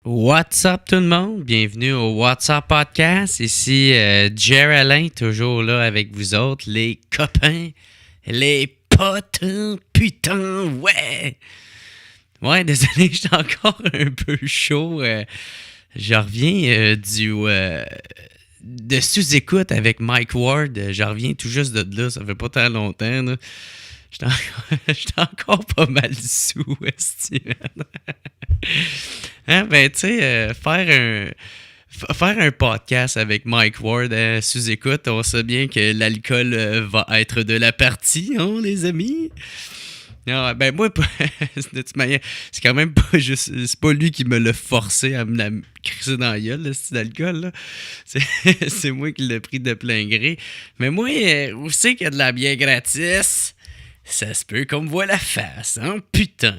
What's up tout le monde? Bienvenue au What's Up Podcast. Ici Jer Alain, toujours là avec vous autres, les copains, les potes, putain, ouais! Ouais, désolé, j'étais encore un peu chaud. Je reviens de sous-écoute avec Mike Ward. Je reviens tout juste de là, ça fait pas tant longtemps. Là. J'étais encore pas mal sous, esti, man. Hein, ben, tu sais, faire un podcast avec Mike Ward sous-écoute, on sait bien que l'alcool va être de la partie, hein, les amis? Non, ben moi, de toute manière, c'est quand même pas juste... C'est pas lui qui me l'a forcé à me la crisser dans la gueule, le style d'alcool, là. C'est moi qui l'ai pris de plein gré. Mais moi, où c'est qu'il y a de la bière gratis? Ça se peut qu'on me voit la face, hein? Putain!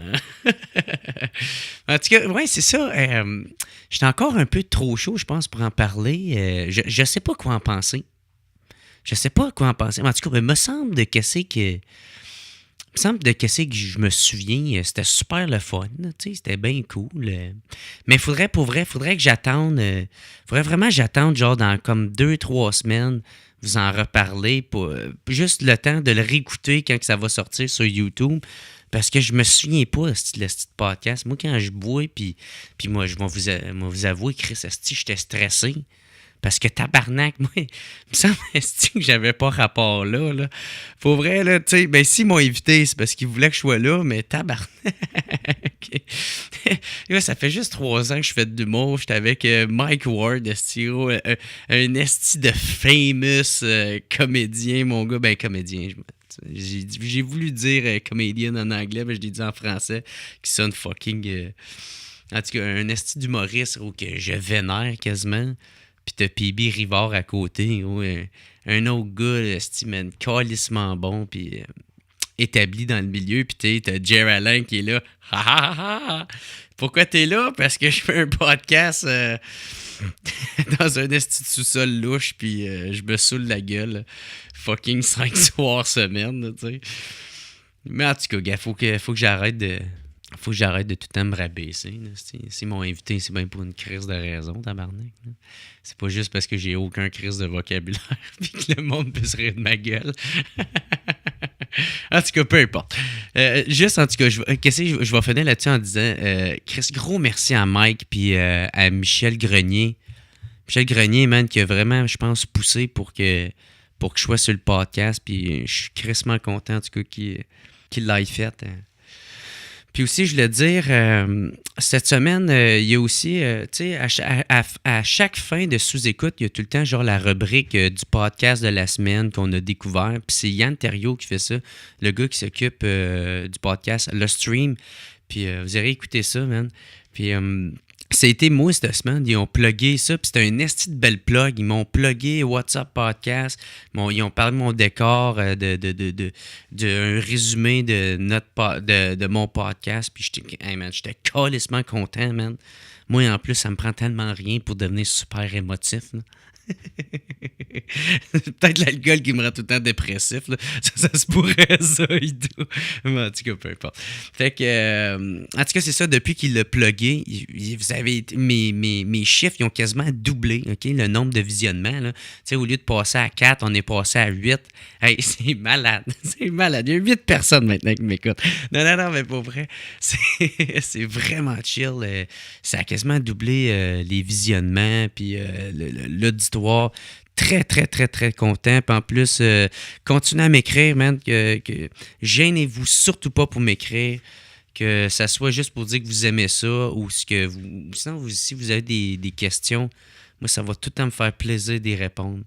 En tout cas, ouais, c'est ça. J'étais encore un peu trop chaud, je pense, pour en parler. Je sais pas quoi en penser. Je sais pas quoi en penser. Mais en tout cas, il me semble de qu'est-ce que je me souviens. C'était super le fun. C'était bien cool. Mais faudrait que j'attende. Faudrait vraiment que j'attende genre dans comme 2-3 semaines. Vous en reparler pour juste le temps de le réécouter quand ça va sortir sur YouTube. Parce que je me souviens pas de ce podcast. Moi, quand je bois, puis moi, je vais vous avouer, Chris, j'étais stressé. Parce que tabarnak, moi, il me semble que j'avais pas rapport là. Pour vrai, là, tu sais, ben s'ils m'ont invité, c'est parce qu'ils voulaient que je sois là, mais tabarnak. Là, ça fait juste 3 ans que je fais de l'humour. J'étais avec Mike Ward, un esti de famous comédien, mon gars. Ben, comédien, j'ai voulu dire comédien en anglais, mais je l'ai dit en français, qui sonne fucking... en tout cas, un esti d'humoriste que je vénère quasiment. Pis t'as PB Rivard à côté, un autre gars, man, calissement bon, pis établi dans le milieu, pis t'as Jer Alain qui est là. Ha ha ha ha! Pourquoi t'es là? Parce que je fais un podcast dans un esti de sous-sol louche, pis je me saoule la gueule. Fucking 5 soirs semaine, tu sais. Mais en tout cas, gars, faut que j'arrête de... Faut que j'arrête de tout le temps me rabaisser. Si m'ont invité, c'est bien pour une crise de raison, tabarnak. Là. C'est pas juste parce que j'ai aucun crise de vocabulaire et que le monde peut se rire de ma gueule. En tout cas, peu importe. Juste, en tout cas, je vais finir là-dessus en disant Chris, gros merci à Mike puis à Michel Grenier. Michel Grenier, man, qui a vraiment, je pense, poussé pour que je sois sur le podcast. Puis je suis crissement content, en tout cas, qu'il l'ait fait. Puis aussi, je voulais dire, cette semaine, il y a aussi, tu sais, à chaque fin de sous-écoute, il y a tout le temps genre la rubrique du podcast de la semaine qu'on a découvert. Puis c'est Yann Terriot qui fait ça, le gars qui s'occupe du podcast Le Stream. Puis vous aurez écouté ça, man. Puis ça a été moi cette semaine, ils ont plugué ça, puis c'était un esti de belle plug. Ils m'ont plugué WhatsApp Podcast, ils ont parlé de mon décor, un résumé de mon podcast, puis j'étais calissement content, man. Moi, en plus, ça me prend tellement rien pour devenir super émotif, là. Peut-être l'alcool qui me rend tout le temps dépressif. Là. Ça se pourrait, ça et tout. Mais en tout cas, peu importe. Fait que, en tout cas, c'est ça. Depuis qu'il l'a plugué, vous avez mes chiffres, ils ont quasiment doublé, OK, le nombre de visionnements. Là. Au lieu de passer à 4, on est passé à 8. Hey, c'est malade. C'est malade. Il y a 8 personnes maintenant qui m'écoutent. Non, mais pour vrai, c'est vraiment chill. Ça a quasiment doublé les visionnements, puis l'auditoire. Très, très, très, très content. Puis en plus, continuez à m'écrire, man. Que gênez-vous surtout pas pour m'écrire. Que ça soit juste pour dire que vous aimez ça ou sinon, si vous avez des questions, moi, ça va tout le temps me faire plaisir d'y répondre.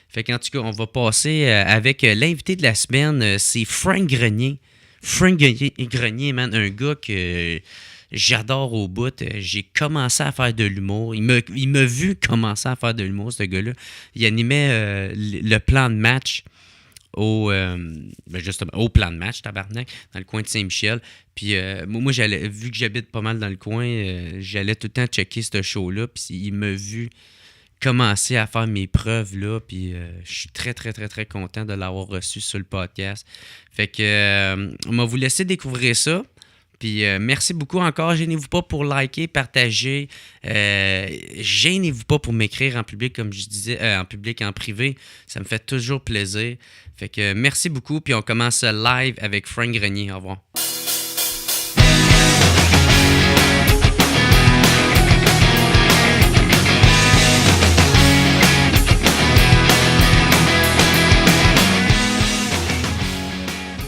Fait qu'en tout cas, on va passer avec l'invité de la semaine. C'est Frank Grenier. Frank Grenier, man, un gars que... j'adore au bout. J'ai commencé à faire de l'humour. Il m'a vu commencer à faire de l'humour, ce gars-là. Il animait le plan de match justement, au plan de match, tabarnak, dans le coin de Saint-Michel. Puis moi, vu que j'habite pas mal dans le coin, j'allais tout le temps checker ce show-là. Puis il m'a vu commencer à faire mes preuves là. Puis je suis très, très, très, très content de l'avoir reçu sur le podcast. Fait que on va vous laisser découvrir ça. Puis merci beaucoup encore. Gênez-vous pas pour liker, partager. Gênez-vous pas pour m'écrire en public, comme je disais, en public, en privé. Ça me fait toujours plaisir. Fait que merci beaucoup. Puis on commence live avec Frank Grenier. Au revoir.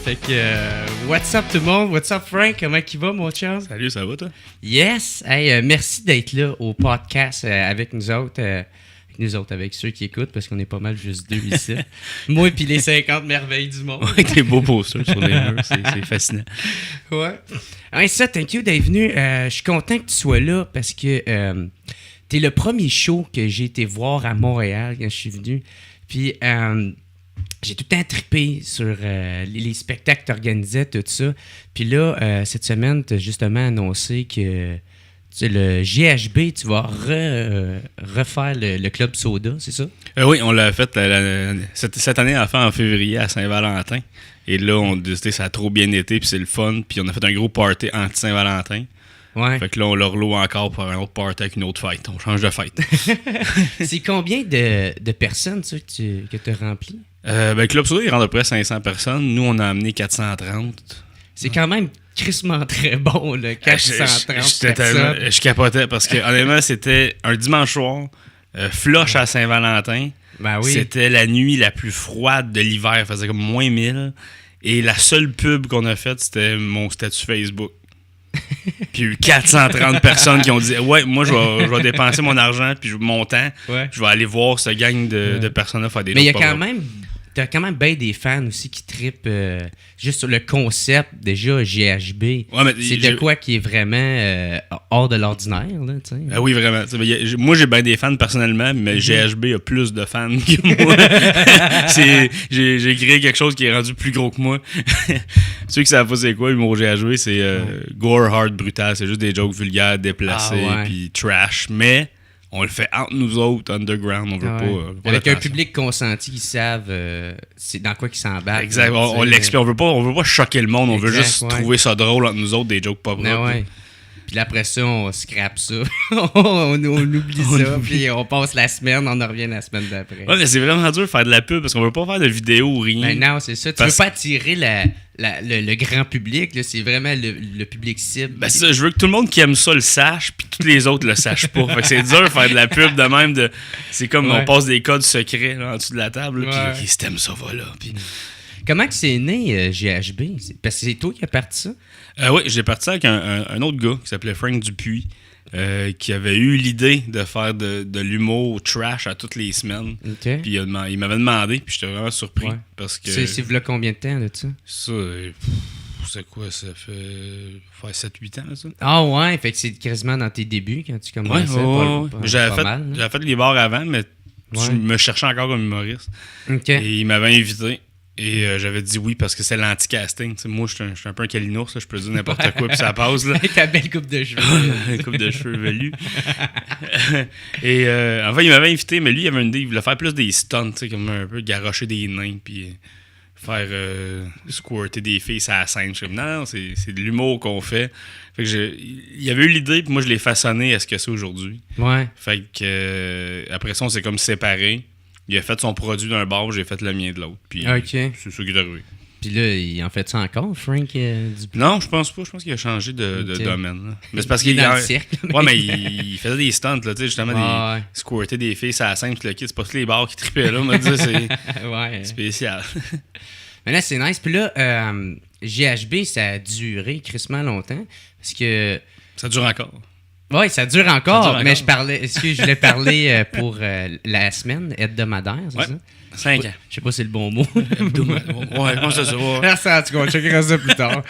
Fait que, what's up tout le monde? What's up Frank? Comment il va mon chum? Salut, ça va toi? Yes! Hey, merci d'être là au podcast avec nous autres. Avec ceux qui écoutent, parce qu'on est pas mal juste deux ici. Moi et puis les 50 merveilles du monde. Avec des beaux posters sur les murs, c'est fascinant. Ouais. Hey, ça, thank you d'être venu. Je suis content que tu sois là parce que t'es le premier show que j'ai été voir à Montréal quand je suis venu. Puis j'ai tout le temps trippé sur les spectacles que tu organisais, tout ça. Puis là, cette semaine, tu as justement annoncé que le GHB, tu vas refaire le Club Soda, c'est ça? Oui, on l'a fait cette année, à la fin en février à Saint-Valentin. Et là, on a décidé ça a trop bien été, puis c'est le fun. Puis on a fait un gros party anti-Saint-Valentin. Ouais. Fait que là, on le reloue encore pour un autre party avec une autre fête. On change de fête. C'est combien de personnes ça, que tu as rempli? Le Club Soda, il rentre à peu près 500 personnes. Nous, on a amené 430. C'est quand même crissement très bon, là, 430 personnes. Je capotais parce que honnêtement, c'était un dimanche soir, flush à Saint-Valentin. Ben oui. C'était la nuit la plus froide de l'hiver. Il faisait comme moins 1000. Et la seule pub qu'on a faite, c'était mon statut Facebook. Puis il y a eu 430 personnes qui ont dit « Ouais, moi, je vais dépenser mon argent puis mon temps. Ouais. Je vais aller voir ce gang de personnes-là faire des Mais il y a jokes quand même... T'as quand même bien des fans aussi qui trippent juste sur le concept, déjà, GHB. Ouais, mais c'est de quoi qui est vraiment hors de l'ordinaire, là, tu sais. Oui, vraiment. Moi, j'ai bien des fans personnellement, mais GHB a plus de fans que moi. J'ai créé quelque chose qui est rendu plus gros que moi. Ceux qui savent pas c'est quoi, l'humour GHB, c'est gore, hard, brutal. C'est juste des jokes vulgaires, déplacés, puis trash. Mais... on le fait entre nous autres, underground, on veut pas... Avec un public consenti qui savent c'est dans quoi qu'ils s'embarquent. Exact, on l'explique, on veut pas choquer le monde, on veut juste trouver ça drôle entre nous autres, des jokes pas propres. Puis après ça, on scrape ça, on oublie ça, puis on passe la semaine, on en revient la semaine d'après. Ouais, mais c'est vraiment dur de faire de la pub, parce qu'on veut pas faire de vidéo ou rien. Ben non, c'est ça, tu veux pas attirer le grand public, là, c'est vraiment le public cible. Ben ça, je veux que tout le monde qui aime ça le sache, puis tous les autres le sachent pas. Fait que c'est dur de faire de la pub de même. C'est comme on passe des codes secrets là, en dessous de la table, puis si t'aimes ça, voilà. Puis... Comment que c'est né GHB? Parce que c'est toi qui as parti ça? Oui, j'ai parti ça avec un autre gars qui s'appelait Frank Dupuis, qui avait eu l'idée de faire de l'humour trash à toutes les semaines. Okay. Puis il m'avait demandé, puis j'étais vraiment surpris. Ouais. Parce que c'est v'là combien de temps de ça? Ça, c'est quoi? Ça fait 7-8 ans, ça? Ah ouais, fait que c'est quasiment dans tes débuts quand tu commençais. J'avais fait les bars avant, mais je me cherchais encore comme humoriste. Okay. Et il m'avait invité. Et j'avais dit oui parce que c'est l'anti-casting. T'sais, moi, je suis un peu un calinours, je peux dire n'importe quoi puis ça passe. Là. Avec ta belle coupe de cheveux. Coupe de cheveux velue. Et en fait, il m'avait invité, mais lui, il avait une idée. Il voulait faire plus des stunts, comme un peu garrocher des nains puis faire squirter des filles sur la scène. Je dis, non, c'est de l'humour qu'on fait. Fait que il avait eu l'idée, puis moi, je l'ai façonné à ce que c'est aujourd'hui. Ouais. Fait que après ça, on s'est comme séparés. Il a fait son produit d'un bar, j'ai fait le mien de l'autre. Puis c'est ça qui est arrivé. Puis là, il en fait ça encore, Frank Dupuis? Non, je pense pas. Je pense qu'il a changé de domaine. Là. Mais c'est parce qu'il est dans le cirque. Ouais, mais il faisait des stunts, là, justement, des squirter des filles, ça simple, le kit. C'est pas tous les bars qui trippaient là, on m'a dit, c'est spécial. Mais là, c'est nice. Puis là, GHB, ça a duré crissement longtemps. Parce que. Ça dure encore. Oui, ça dure encore, mais je voulais parler pour la semaine hebdomadaire, c'est ça? 5 ans. Je sais pas si c'est le bon mot. Ouais, comment ça se voit? Merci, en tout cas, on checkera ça plus tard.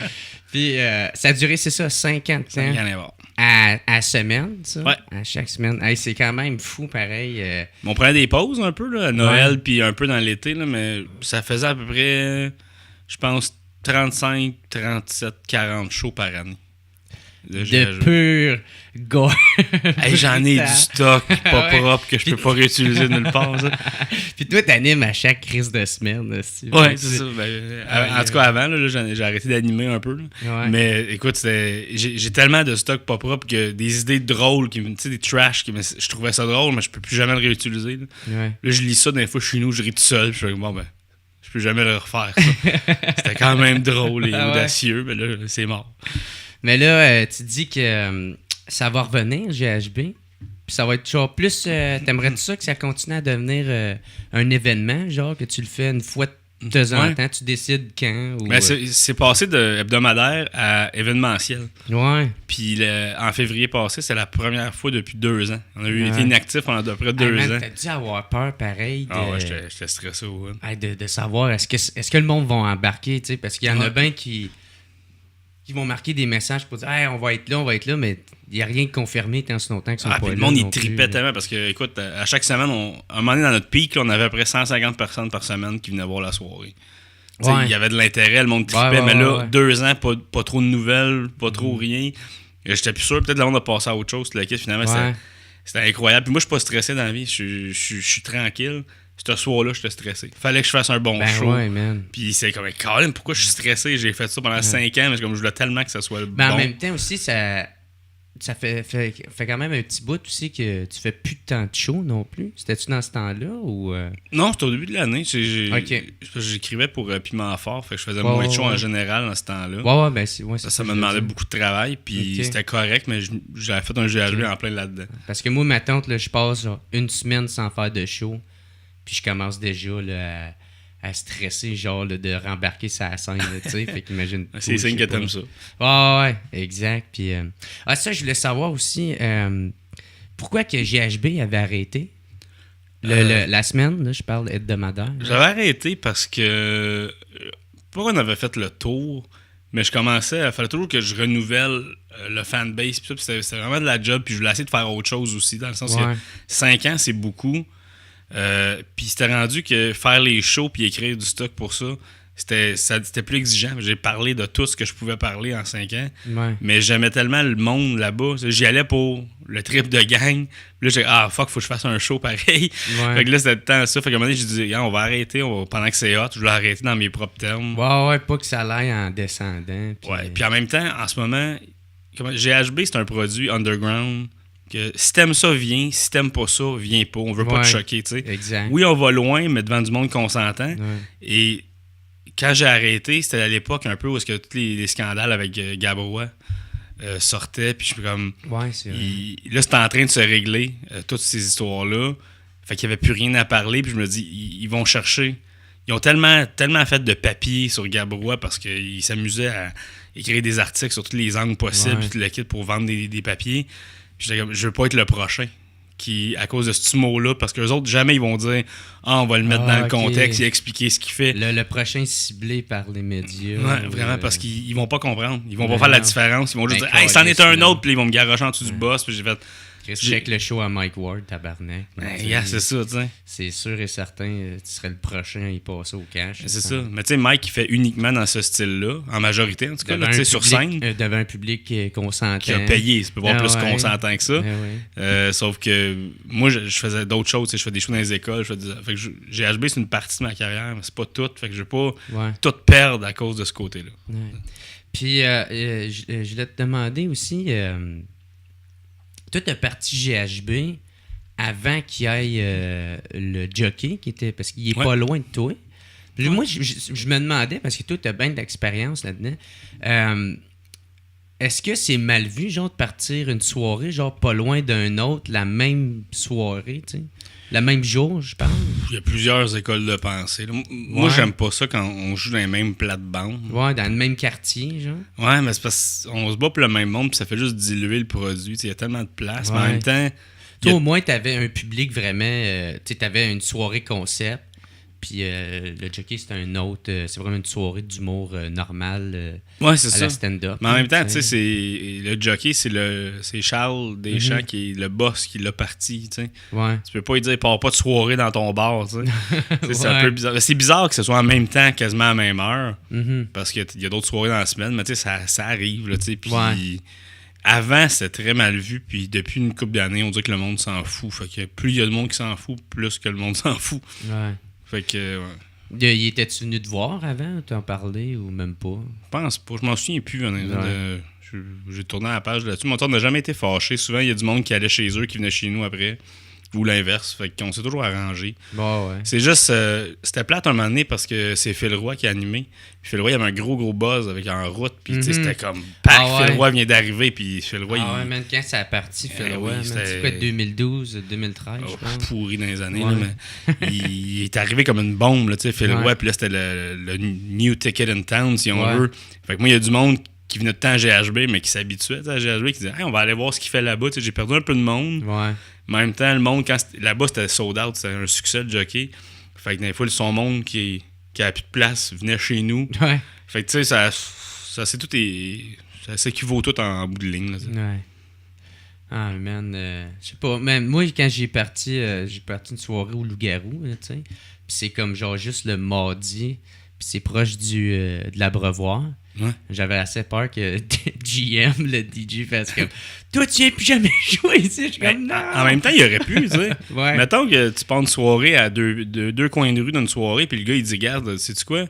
Puis, ça a duré, c'est ça, 5 ans de temps. 5 ans à semaine, ça? Ouais. À chaque semaine. Hey, c'est quand même fou, pareil. On prenait des pauses un peu, là, à Noël, puis un peu dans l'été, là, mais ça faisait à peu près, je pense, 35, 37, 40 shows par année. de pur gore. Hey, j'en ai du stock pas propre que je peux pas réutiliser nulle part. Ça. Puis toi, t'animes à chaque crise de semaine. Ouais, c'est ça. En tout cas, avant, là, j'ai arrêté d'animer un peu. Ouais. Mais écoute, j'ai tellement de stock pas propre que des idées drôles, des trash, je trouvais ça drôle, mais je peux plus jamais le réutiliser. Là, je lis ça des fois chez nous, je ris tout seul. Je fais bon, ben, je peux jamais le refaire. Ça. C'était quand même drôle et audacieux, mais là, c'est mort. Mais là, tu dis que ça va revenir, GHB. Puis ça va être genre plus. T'aimerais-tu ça que ça continue à devenir un événement, genre que tu le fais une fois de temps en temps, tu décides quand ou, mais c'est passé de hebdomadaire à événementiel. Ouais. Puis en février passé, c'est la première fois depuis 2 ans. On a été inactifs pendant à peu près 2 ans. T'as dû avoir peur pareil. Ah ouais, j'étais stressé. Ouais. De savoir est-ce que le monde va embarquer, tu sais, parce qu'il y en a bien qui vont marquer des messages pour dire hey, on va être là, mais il n'y a rien de confirmé tant si longtemps qu'ils sont pas là. Le monde, il tripait tellement parce que, écoute, à chaque semaine, à un moment donné, dans notre pic, là, on avait à peu près 150 personnes par semaine qui venaient voir la soirée. Il y avait de l'intérêt, le monde tripait, mais là, 2 ans, pas trop de nouvelles, pas trop rien. J'étais plus sûr, peut-être le monde a passé à autre chose. Finalement, c'était incroyable. Puis moi, je suis pas stressé dans la vie, je suis tranquille. Ce soir-là, j'étais stressé. Fallait que je fasse un bon show. Puis c'est comme, Colin, pourquoi je suis stressé? J'ai fait ça pendant 5 ans, mais comme je voulais tellement que ça soit bon. En même temps aussi, ça fait quand même un petit bout aussi que tu fais plus de temps de show non plus. C'était-tu dans ce temps-là ou Non, c'était au début de l'année. J'écrivais pour Piment Fort, fait que je faisais moins de show en général dans ce temps-là. Ça me demandait beaucoup de travail, puis c'était correct, mais j'avais fait un GHB en plein là-dedans. Parce que moi, ma tante, là, je passe une semaine sans faire de show. Puis je commence déjà là, à stresser, genre là, de rembarquer sa scène, tu sais. Fait qu'imagine. C'est signe que t'aimes ça. Ouais, exact. Puis, ça, je voulais savoir aussi, pourquoi que GHB avait arrêté la semaine, là, je parle hebdomadaire. J'avais arrêté parce que, pas qu'on avait fait le tour, mais je commençais à faire toujours que je renouvelle le fanbase. Puis c'était vraiment de la job, puis je voulais essayer de faire autre chose aussi, dans le sens que 5 ans, c'est beaucoup. Puis c'était rendu que faire les shows puis écrire du stock pour ça, c'était plus exigeant. J'ai parlé de tout ce que je pouvais parler en 5 ans. Mais j'aimais tellement le monde là-bas. J'y allais pour le trip de gang. Puis là, j'ai faut que je fasse un show pareil. Fait que là, c'était le temps ça. Fait qu'à un moment donné, j'ai dit, on va arrêter pendant que c'est hot. Je voulais arrêter dans mes propres termes. Pas que ça aille en descendant. Puis en même temps, en ce moment, GHB, c'est un produit underground. Que si t'aimes ça, viens. Si t'aimes pas ça, viens pas. On veut pas te choquer, tu sais. Exact. Oui, on va loin, mais devant du monde consentant. Et quand j'ai arrêté, c'était à l'époque un peu où est-ce que tous les scandales avec Gabrois sortaient. Puis je suis comme... c'est vrai. Là, c'était en train de se régler, toutes ces histoires-là. Fait qu'il y avait plus rien à parler. Puis je me dis, ils vont chercher. Ils ont tellement fait de papier sur Gabrois parce qu'ils s'amusaient à écrire des articles sur tous les angles possibles, puis tout le kit pour vendre des papiers. Je veux pas être le prochain qui, à cause de ce mot-là, parce que les autres, jamais ils vont dire on va le mettre dans le contexte et expliquer ce qu'il fait. Le prochain ciblé par les médias. Vraiment, parce qu'ils vont pas comprendre. Ils vont pas faire la différence. Ils vont juste dire hey, c'en est un autre, puis ils vont me garrocher en dessous du boss. Puis j'ai fait. Check le show à Mike Ward, tabarnak. C'est ça, tu sais. C'est sûr et certain, tu serais le prochain à y passer au cash. C'est ça. Mais tu sais, Mike, il fait uniquement dans ce style-là, en majorité, en tout cas, là, sur scène. Devant un public consentant. Qui a payé, ça peut voir plus consentant que ça. Sauf que moi, je faisais d'autres choses. Je fais des shows dans les écoles. Fait que GHB, c'est une partie de ma carrière, mais c'est pas tout. Fait que je veux pas tout perdre à cause de ce côté-là. Puis, je voulais te demander aussi... Toi, t'as parti GHB avant qu'il y ait le jockey, qui était parce qu'il est pas loin de toi. Puis moi, je me demandais, parce que toi, t'as bien d'expérience là-dedans, est-ce que c'est mal vu, genre, de partir une soirée, genre, pas loin d'un autre, la même soirée, tu sais? Le même jour, je pense. Il y a plusieurs écoles de pensée. Moi, j'aime pas ça quand on joue dans les mêmes plates-bandes. Ouais, dans le même quartier, genre. Ouais, mais c'est parce qu'on se bat pour le même monde, puis ça fait juste diluer le produit. Il y a tellement de place, mais en même temps... Toi, au moins, t'avais un public vraiment... tu t'avais une soirée concept, puis le jockey, c'est un autre... c'est vraiment une soirée d'humour normal ouais, c'est à ça. La stand-up. Mais en même temps, tu sais, le jockey, c'est Charles Deschamps qui est le boss qui l'a parti, tu sais. Ouais. Tu peux pas lui dire, pars pas de soirée dans ton bar, tu sais. C'est un peu bizarre. C'est bizarre que ce soit en même temps, quasiment à la même heure, parce qu'il y a d'autres soirées dans la semaine, mais tu sais, ça arrive, là, tu sais. Puis avant, c'était très mal vu, puis depuis une couple d'années, on dirait que le monde s'en fout. Fait que plus il y a de monde qui s'en fout, plus que le monde s'en fout. Ouais. Fait que, ouais. Il était-tu venu te voir avant, t'en parler ou même pas? Je pense pas, je m'en souviens plus. J'ai tourné la page là-dessus. Mon tour n'a jamais été fâché. Souvent, il y a du monde qui allait chez eux, qui venait chez nous après. Ou l'inverse. Fait qu'on s'est toujours arrangé. Bon, ouais. C'est juste... c'était plate un moment donné parce que c'est Phil Roy qui a animé. Puis Phil Roy, il y avait un gros buzz avec en route. Puis tu sais, c'était comme... Phil Roy vient d'arriver. Puis Phil Roy... ouais, man, quand ça a parti, Phil Roy, c'est quoi, 2012, 2013, je pense? Pourri dans les années, là, mais il est arrivé comme une bombe, là, tu sais, Phil Roy. Puis là, c'était le new ticket in town, si on veut. Fait que moi, il y a du monde qui venait de temps à GHB, mais qui s'habituait à GHB, qui disait hey, on va aller voir ce qu'il fait là-bas. Tu sais, j'ai perdu un peu de monde. Ouais. Mais en même temps, le monde, là-bas, c'était sold out, c'était un succès de jockey. Fait que des fois, son monde qui a plus de place venait chez nous. Ouais. Fait que tu sais, ça s'équivaut tout en bout de ligne. Là, ouais. Ah, man, je sais pas. Même moi, quand j'ai parti une soirée au Loup-Garou, tu sais. Puis c'est comme genre juste le mardi. Puis c'est proche de l'Abreuvoir. Ouais. J'avais assez peur que GM, le DJ, fasse comme toi, tu viens plus jamais jouer ici. Je suis comme non. En même temps, il aurait pu, tu sais. Ouais. Mettons que tu pars une soirée à deux coins de rue d'une soirée, puis le gars, il dit garde, sais-tu quoi,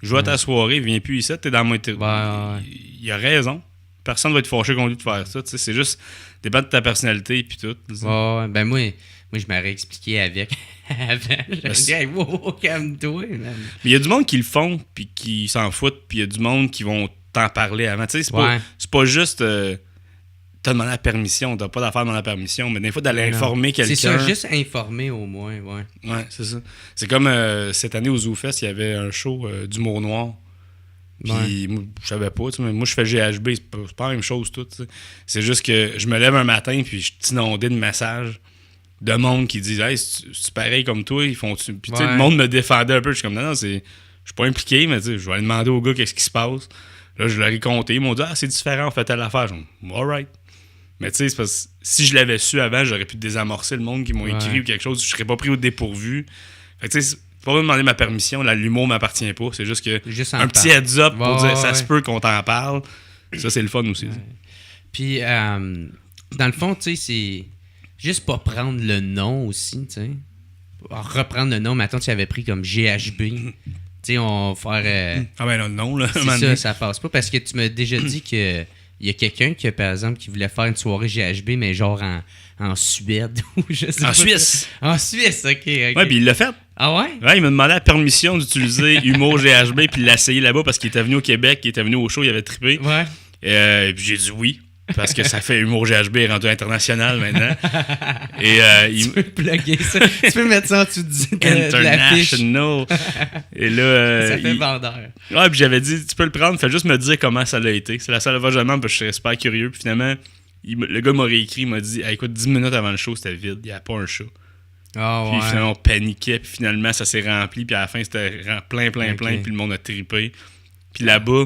joue à ta soirée, viens plus ici, t'es dans mon ouais. Il a raison. Personne va être fâché contre lui de faire ça. Tu sais, c'est juste dépend de ta personnalité puis tout. Ouais, ben moi, je m'aurais expliqué avec avant. J'aurais dit, hey, wow, calme-toi. Man. Il y a du monde qui le font puis qui s'en foutent, puis il y a du monde qui vont t'en parler avant. Tu sais, c'est pas juste t'as demandé la permission, t'as pas d'affaire dans la permission, mais des fois d'aller informer quelqu'un. C'est ça, juste informer au moins, ouais. Ouais, c'est ça. C'est comme cette année au ZooFest, il y avait un show d'humour noir. Puis moi, je savais pas, mais moi je fais GHB, c'est pas la même chose tout. T'sais. C'est juste que je me lève un matin puis je suis inondé de messages de monde qui disent hey, c'est pareil comme toi, ils font puis le monde me défendait un peu, je suis comme non, je suis pas impliqué, mais je vais aller demander aux gars qu'est-ce qui se passe. Là, je leur ai compté, ils m'ont dit c'est différent, on fait telle affaire. Alright. Mais tu sais, c'est parce que si je l'avais su avant, j'aurais pu désamorcer le monde qui m'ont écrit ou quelque chose, je serais pas pris au dépourvu. Fait que tu sais, pas me demander ma permission, là, l'humour m'appartient pas. C'est juste que un petit heads up pour dire ça se peut qu'on t'en parle. Ça, c'est le fun aussi. Ouais. Puis, dans le fond, tu sais, c'est juste pas prendre le nom aussi, tu sais. Reprendre le nom, maintenant tu avais pris comme GHB. Tu sais, on va faire. Ah ben là, non, là. C'est ça passe pas. Parce que tu m'as déjà dit que il y a quelqu'un qui, par exemple, qui voulait faire une soirée GHB, mais genre en Suède ou je sais pas. En Suisse. En Suisse, ok. Ouais, puis il l'a fait. Ah ouais? Ouais, il m'a demandé la permission d'utiliser Humour GHB puis l'essayer là-bas parce qu'il était venu au Québec, il était venu au show, il avait trippé. Ouais. Et puis j'ai dit oui. Parce que ça fait Humour GHB est rendu international maintenant. Et tu peux plugger ça. Tu peux mettre ça en dessous de l'affiche. International. Et là... ça fait vendeur. Ouais, puis j'avais dit, tu peux le prendre, fais juste me dire comment ça l'a été. C'est la seule fois que je demande parce que je serais super curieux. Puis finalement, le gars m'a réécrit, il m'a dit, hey, écoute, 10 minutes avant le show, c'était vide, il n'y avait pas un show. Oh, puis ouais. finalement, on paniquait, puis finalement, ça s'est rempli, puis à la fin, c'était plein, puis le monde a trippé. Puis là-bas,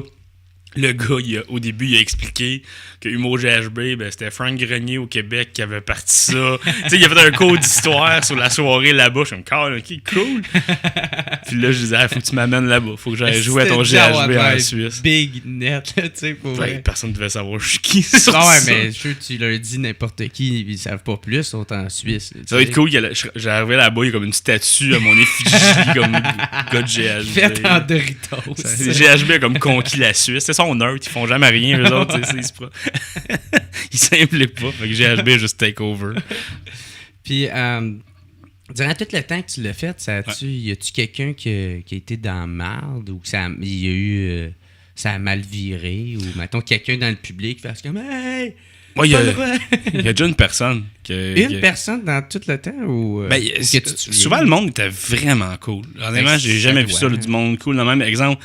le gars, au début, il a expliqué que Humour GHB, ben, c'était Frank Grenier au Québec qui avait parti ça. Tu sais, il a fait un cours d'histoire sur la soirée là-bas. Je suis comme, OK, cool. Puis là, je disais, faut que tu m'amènes là-bas. Faut que j'aille jouer à ton GHB en Suisse. Big net, tu sais, pour vrai. Personne ne devait savoir je suis qui. Non, ouais, mais je tu leur dis n'importe qui, ils savent pas plus, sont en Suisse. Ça va être cool. J'arrivais là-bas, il y a comme une statue à mon effigie, comme gars de GHB. Fait en Doritos. GHB a comme conquis la Suisse. C'est son neutre, ils font jamais rien, eux autres. Ils s'impliquent pas. Fait que GHB a juste take over. Puis, durant tout le temps que tu l'as fait, y a-tu quelqu'un qui a été dans marde ou que ça a mal viré ou mettons quelqu'un dans le public qui fait comme hey! Moi, il y a déjà une personne. Personne dans tout le temps ou souvent, le monde était vraiment cool. Honnêtement, j'ai jamais vu ça, du monde cool. Dans le même exemple,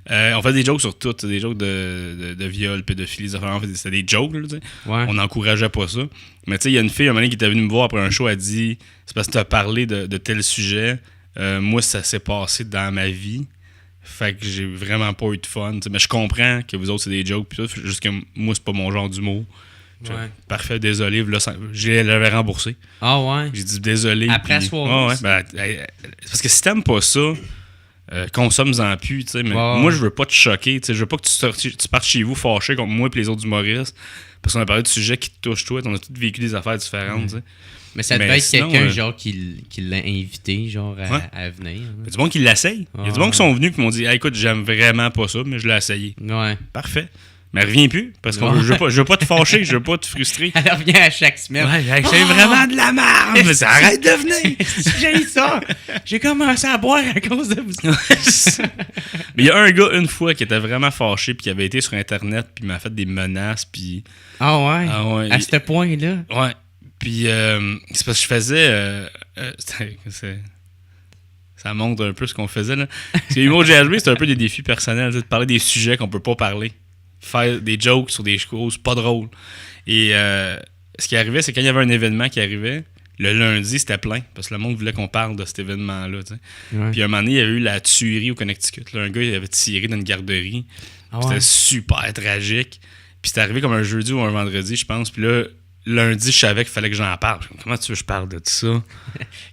on fait des jokes sur tout, des jokes de viol, pédophilie, c'était des jokes, là, on n'encourageait pas ça. Mais tu sais, il y a une fille, un moment qui était venue me voir après un show, elle dit c'est parce que tu as parlé de tel sujet. Moi, ça s'est passé dans ma vie. Fait que j'ai vraiment pas eu de fun. Mais je comprends que vous autres, c'est des jokes, pis tout, juste que moi, c'est pas mon genre d'humour. Ouais. Parfait, désolé. Là, je l'avais remboursé. Ah ouais? J'ai dit désolé. Après soir. Parce que si t'aimes pas ça, consomme-en plus. Mais moi, je veux pas te choquer. Je veux pas que tu partes chez vous fâché contre moi et les autres humoristes Parce qu'on a parlé de sujets qui te touchent, toi. On a tous vécu des affaires différentes, tu sais. Mais ça devait Mais être sinon, quelqu'un, genre, qui l'a invité, genre, Ouais. à venir. Il y a du monde qui l'essaye. Il y a du monde qui sont venus qui m'ont dit, écoute, j'aime vraiment pas ça, mais je l'ai essayé. Ouais. Parfait. Mais reviens plus, parce que Ouais. je veux pas te fâcher, je veux pas te frustrer. Elle revient à chaque semaine. Ouais, j'ai vraiment de la merde! Mais arrête de venir! J'ai ça! J'ai commencé à boire à cause de vous. Mais il y a un gars, une fois, qui était vraiment fâché, puis qui avait été sur Internet, puis il m'a fait des menaces, puis... Ah ouais? Ah ouais. À ce point-là? Ouais. Puis c'est parce que je faisais... ça montre un peu ce qu'on faisait, là. Parce que l'humour GHB, c'est un peu des défis personnels, de parler des sujets qu'on peut pas parler. Faire des jokes sur des choses pas drôles. Et ce qui arrivait, c'est quand il y avait un événement qui arrivait, le lundi, c'était plein, parce que le monde voulait qu'on parle de cet événement-là, tu sais. Ouais. Puis un moment donné, il y a eu la tuerie au Connecticut. Là, un gars, il avait tiré dans une garderie. Ah C'était ouais. super tragique. Puis c'était arrivé comme un jeudi ou un vendredi, je pense. Puis là, lundi, je savais qu'il fallait que j'en parle. Comment tu veux que je parle de ça?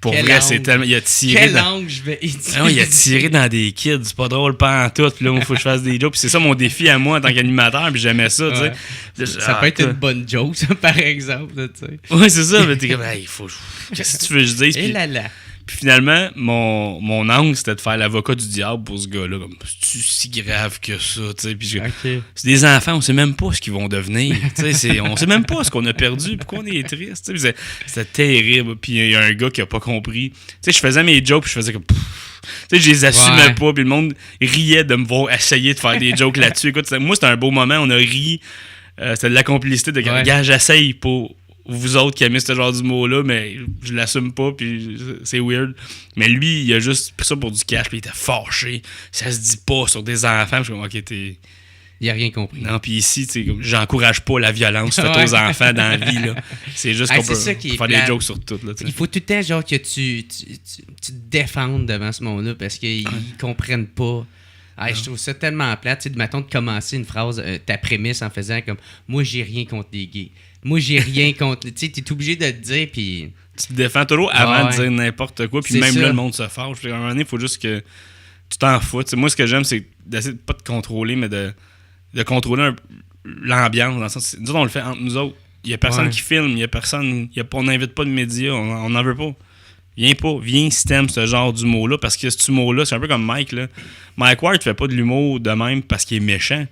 Pour Quel vrai, angle? c'est tellement... Il a tiré Quel dans... angle je vais utiliser? Ah ouais, il a tiré dans des kids. C'est pas drôle, pas en tout. Puis là, il faut que je fasse des jokes. Puis c'est ça mon défi à moi en tant qu'animateur. Puis j'aimais ça, tu sais. Ouais. Puis Ça ah, peut être une bonne joke, ça, par exemple, là, tu sais. Ouais, c'est ça. Mais t'es comme, hey, il faut... Qu'est-ce que tu veux que je dise? Et Puis, là là. puis finalement, mon angle, c'était de faire l'avocat du diable pour ce gars-là. Comme, c'est-tu si grave que ça, tu sais? Puis OK. c'est des enfants, on sait même pas ce qu'ils vont devenir. On sait même pas ce qu'on a perdu, pourquoi on est triste. C'était terrible. Puis il y a un gars qui a pas compris. Je faisais mes jokes, puis je faisais comme... Je les assumais Ouais. pas, puis le monde riait de me voir essayer de faire des jokes là-dessus. Écoute, moi, c'était un beau moment, on a ri. C'était de la complicité de Ouais. gars, j'essaye pour vous autres qui aimez ce genre d'humour-là, mais je l'assume pas, puis c'est weird. Mais lui, il a juste pris ça pour du cash, puis il était fâché. Ça se dit pas sur des enfants. Je suis comme, ok, t'es... Il a rien compris. Non, puis ici, tu sais, comme, j'encourage pas la violence faite Ouais. aux enfants dans la vie, là. C'est juste Ah, qu'on c'est peut ça qui est faire des plate. jokes sur tout, là, tu sais. Il faut tout le temps, genre, que tu te défendes devant ce monde-là parce qu'ils comprennent pas. Ah, je trouve ça tellement plate, tu sais, mettons de commencer une phrase, ta prémisse en faisant comme « Moi, j'ai rien contre les gays. Moi, j'ai rien contre... » Tu sais, t'es obligé de le dire, puis... Tu te défends toujours avant Ouais. de dire n'importe quoi, puis C'est même ça. là, le monde se fâche. Puis à un moment donné, il faut juste que tu t'en fous. Tu sais, moi, ce que j'aime, c'est d'essayer de pas te contrôler, mais de contrôler l'ambiance. Dans le sens, nous autres, on le fait entre nous autres. Il y a personne Ouais. qui filme, on n'invite pas de médias, on n'en veut pas. Viens si t'aimes ce genre d'humour-là, parce que cet humour-là, c'est un peu comme Mike, là. Mike Ward fait pas de l'humour de même parce qu'il est méchant.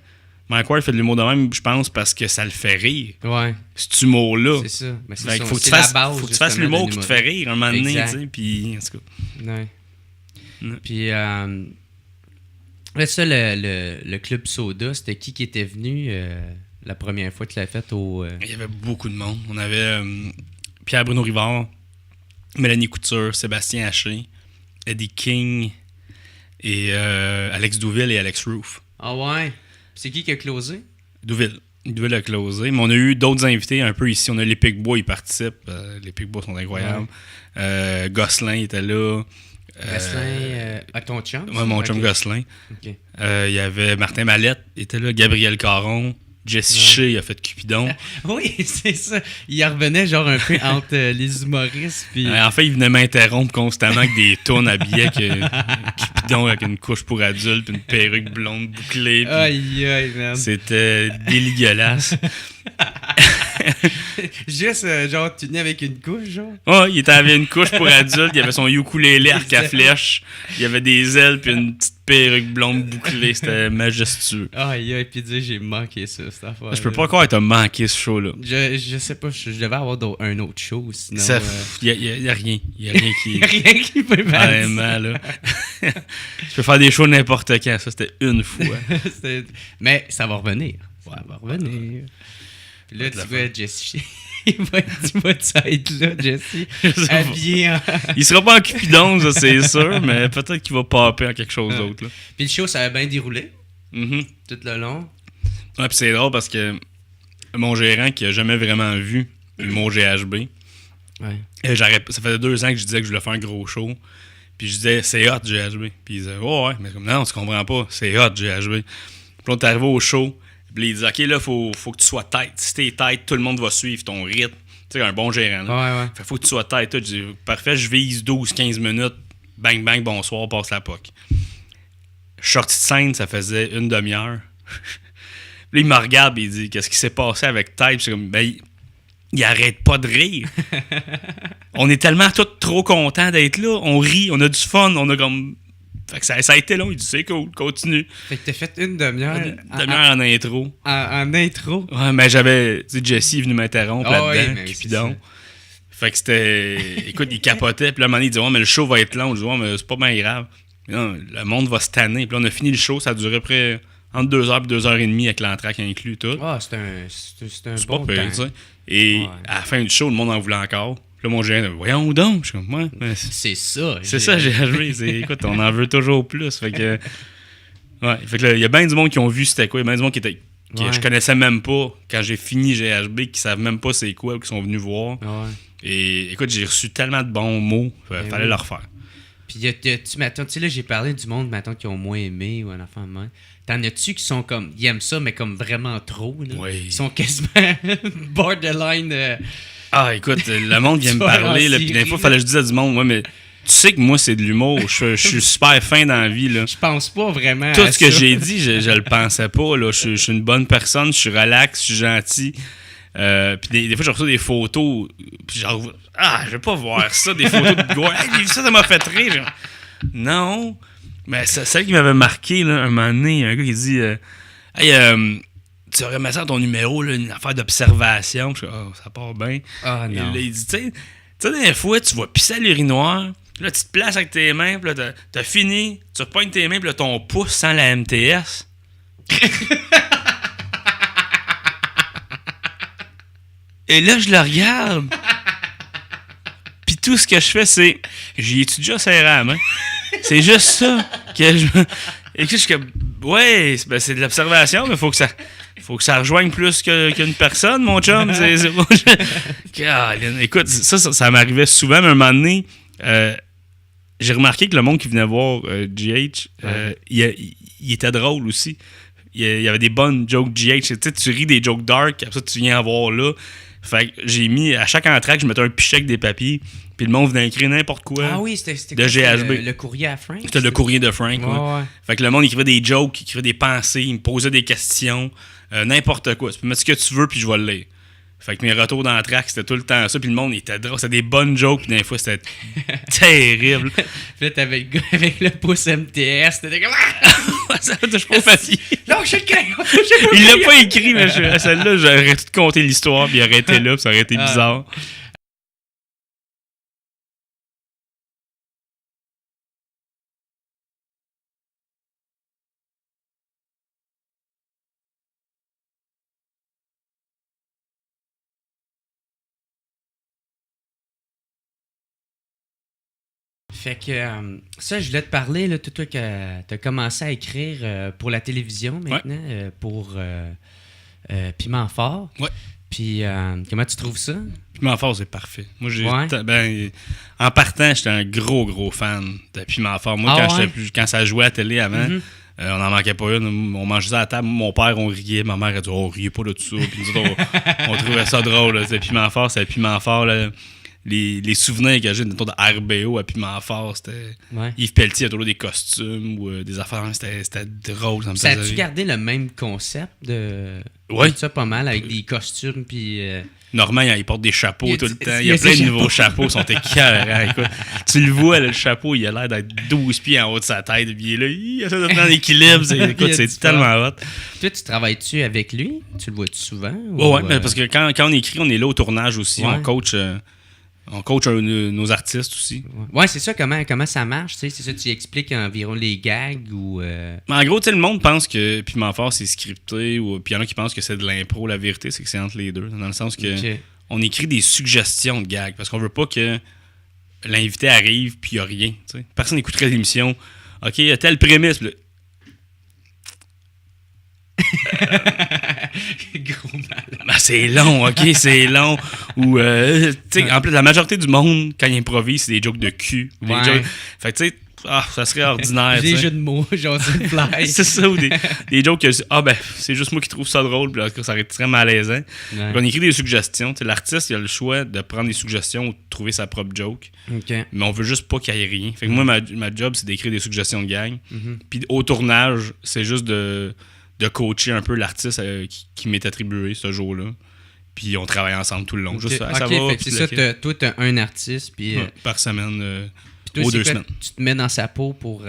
Mike Ward fait de l'humour de même, je pense, parce que ça le fait rire. Ouais, Cet humour-là. c'est ça. Mais c'est Fait ça, qu'il faut que tu c'est la fasses, base, faut que tu fasses justement, l'humour de qui te fait rire un moment donné, Exact. tu sais, puis en tout cas. Ouais. Ouais. Puis, là, ça, le Club Soda, c'était qui était venu la première fois que tu l'as fait au... Il y avait beaucoup de monde. On avait Pierre-Bruno Rivard, Mélanie Couture, Sébastien Haché, Eddie King et Alex Douville et Alex Roof. Ah ouais? C'est qui a closé? Douville a closé. Mais on a eu d'autres invités un peu ici. On a les Picbois, ils participent. Les Picbois sont incroyables. Gosselin était là. Gosselin, à ton chum? Ouais, mon chum Ok. Gosselin. Ok. Il y avait Martin Mallette, il était là. Gabriel Caron. Jesse Shea, il a fait Cupidon. Oui, c'est ça. Il revenait genre un peu entre les humoristes. Puis... En fait, il venait m'interrompre constamment avec des tonnes habillées avec Cupidon avec une couche pour adulte puis une perruque blonde bouclée. Puis Aïe, aïe, man. c'était dégueulasse. Juste, genre, tu venais avec une couche, genre? Oh, il avait une couche pour adulte, il avait son ukulélé arc à flèche, il avait des ailes puis une petite perruque blonde bouclée, c'était majestueux. Aïe, aïe, puis dire, j'ai manqué ça, cette affaire. Je peux pas croire que t'as manqué ce show-là. Je sais pas, je devais avoir un autre show, sinon... Ça, y a rien. Il y a rien qui... y a rien qui peut battre. Vraiment, là. Je peux faire des shows n'importe quand. Ça, c'était une fois. Mais ça va revenir. Ça va revenir. Puis là, tu vois, Jesse... tu vas être là, Jesse? Habillé en... Il sera pas en Cupidon, ça, c'est sûr, mais peut-être qu'il va popper en quelque chose d'autre. Là. Puis le show, ça a bien déroulé, Mm-hmm. tout le long. Ouais, puis c'est drôle parce que mon gérant qui a jamais vraiment vu mon GHB, Ouais. ça faisait 2 ans que je disais que je voulais faire un gros show. Puis je disais, c'est hot, GHB. Puis il disait, oh, ouais, mais comme non, tu comprends pas, c'est hot, GHB. Puis là, on est arrivé au show. Puis il dit, OK, là, faut que tu sois tête. Si t'es tête, tout le monde va suivre ton rythme. Tu sais, un bon gérant. Là. Ouais. Fait faut que tu sois tête. Je dis, parfait, je vise 12-15 minutes. Bang, bang, bonsoir, passe la POC. Je suis sorti de scène, ça faisait une demi-heure. Là, il me regarde et il dit, qu'est-ce qui s'est passé avec Type? Je suis comme, ben, il arrête pas de rire. On est tellement tous trop contents d'être là. On rit, on a du fun, on a comme... Fait que ça a été long. Il dit, c'est cool, continue. Fait que t'as fait une demi-heure. En intro. En intro. Ouais, mais j'avais... Tu sais, Jesse est venu m'interrompre là-dedans. Oui, Cupidon. Fait que c'était... Écoute, il capotait. Puis là, à un moment donné, il dit, ouais, mais le show va être long. Je dis, ouais, mais c'est pas bien grave. Non, le monde va se tanner. Puis là, on a fini le show. Ça a duré près entre 2h et 2h30 avec l'entraque inclus, tout. Ah, c'est un c'est bon pas pire, temps. tu sais. Et Ouais. à la fin du show, le monde en voulait encore. Puis là, mon gérant, voyons donc. Je suis comme, ouais, mais C'est ça. c'est ça, GHB. Écoute, on en veut toujours plus. Fait que... Ouais, fait que là, il y a bien du monde qui ont vu c'était quoi. Il y a bien du monde que je connaissais même pas quand j'ai fini GHB, qui savent même pas c'est quoi ou qui sont venus voir. Ouais. Et écoute, j'ai reçu tellement de bons mots, fallait le refaire. Puis tu sais, là, j'ai parlé du monde, mettons, qui ont moins aimé ou un enfant de même. T'en as-tu qui sont comme, ils aiment ça, mais comme vraiment trop, là? Oui. Ils sont quasiment borderline. Ah, écoute, le monde vient me Tu vas parler, en là, puis des série, fois, il fallait que je dise à du monde, ouais, mais tu sais que moi, c'est de l'humour. Je suis super fin dans la vie, là. Je pense pas vraiment Tout à ce que ça. j'ai dit, je le pensais pas, là. Je suis une bonne personne, je suis relax, je suis gentil. Puis des fois, je reçois des photos, puis genre, je vais pas voir ça, des photos de gars. Hey, ça m'a fait rire. Genre, non. Mais celle qui m'avait marqué, là, un moment donné, un gars qui dit hey, tu aurais mis ça dans ton numéro, là, une affaire d'observation. Je dis, ça part bien. Ah Et non. là, il dit, tu sais, des fois, tu vas pisser à l'urinoir, là, tu te places avec tes mains, puis là, t'as fini, tu repognes tes mains, puis là, ton pouce sans la MTS. Et là, je le regarde. Puis tout ce que je fais, c'est... J'y ai-tu déjà serré à la main? C'est juste ça que je... Et que je suis comme... Ouais, c'est de l'observation, mais faut que ça rejoigne plus qu'une personne, mon chum. Écoute, ça m'arrivait souvent, mais à un moment donné, j'ai remarqué que le monde qui venait voir GH, il était drôle aussi. Il y avait des bonnes jokes GH. Tu sais, tu ris des jokes dark, après ça, tu viens en voir là. Fait que j'ai mis, à chaque entraque, je mettais un pichet avec des papiers, puis le monde venait écrire n'importe quoi. Ah oui, c'était de GHB. Le courrier à Frank. C'était le courrier de Frank. Ouais. Fait que le monde écrivait des jokes, il écrivait des pensées, il me posait des questions, n'importe quoi. Tu peux mettre ce que tu veux, puis je vais le lire. Fait que mes retours dans le track, c'était tout le temps ça, puis le monde était drôle. C'était des bonnes jokes, puis des fois, c'était terrible. Puis là, t'avais le gars avec le pouce MTS, t'étais comme... Ça touche pas facile. Lâche le crayon! Il l'a pas écrit, mais à celle-là, j'aurais tout compté l'histoire, puis il aurait été là, puis ça aurait été bizarre. Fait que ça, je voulais te parler, là, toi que t'as commencé à écrire pour la télévision maintenant, pour Piment Fort. Ouais. Puis comment tu trouves ça? Piment Fort, c'est parfait. Moi, Ouais. En partant, j'étais un gros fan de Piment Fort. Moi, quand ça jouait à la télé avant, on n'en manquait pas une. On mangeait ça à la table. Mon père, on riait. Ma mère, elle dit, on riait pas de tout ça. Puis nous autres, on trouvait ça drôle. Là. Piment Fort, c'est Piment Fort. Là. Les souvenirs que j'ai de RBO à Piment Fort, c'était Yves Pelletier, il y a toujours des costumes ou des affaires. C'était drôle. Ça a-tu gardé le même concept de ça pas mal avec des costumes puis Normand, il porte des chapeaux tout le temps. Il y a plein de nouveaux chapeaux, ils sont écœurants. Écoute, tu le vois, là, le chapeau, il a l'air d'être 12 pieds en haut de sa tête. Puis il est là, il essaie de prendre l'équilibre. Écoute, c'est tellement hot. Toi, tu travailles-tu avec lui? Tu le vois-tu souvent? Oui, parce que quand on écrit, on est là au tournage aussi. On coach... On coach nos artistes aussi. Ouais, c'est ça, comment ça marche, tu sais, c'est ça, tu expliques environ les gags ou... Mais en gros, tu sais, le monde pense que Piment Fort, c'est scripté, puis il y en a qui pensent que c'est de l'impro. La vérité, c'est que c'est entre les deux, dans le sens que on écrit des suggestions de gags, parce qu'on veut pas que l'invité arrive puis il n'y a rien, tu sais. Personne n'écouterait l'émission. OK, il y a telle prémisse, là. Gros malade. Ben, c'est long, OK, c'est long. Ou, tu sais, en plus, la majorité du monde, quand ils improvisent, c'est des jokes de cul. Ouais. Jokes... Fait que, tu sais, ça serait ordinaire. Des jeux de mots, genre une fly. C'est ça, ou des jokes que c'est juste moi qui trouve ça drôle, puis là, ça aurait été très malaisant. Ouais. On écrit des suggestions. T'sais, l'artiste, il a le choix de prendre des suggestions ou de trouver sa propre joke. Okay. Mais on veut juste pas qu'il y ait rien. Fait que moi, ma job, c'est d'écrire des suggestions de gang. Puis au tournage, c'est juste de de coacher un peu l'artiste qui m'est attribué ce jour-là. Puis on travaille ensemble tout le long. Juste ça, ça va. Fait que c'est ça, toi, t'as un artiste, puis... par semaine, toi, aux 2 semaines. Tu te mets dans sa peau pour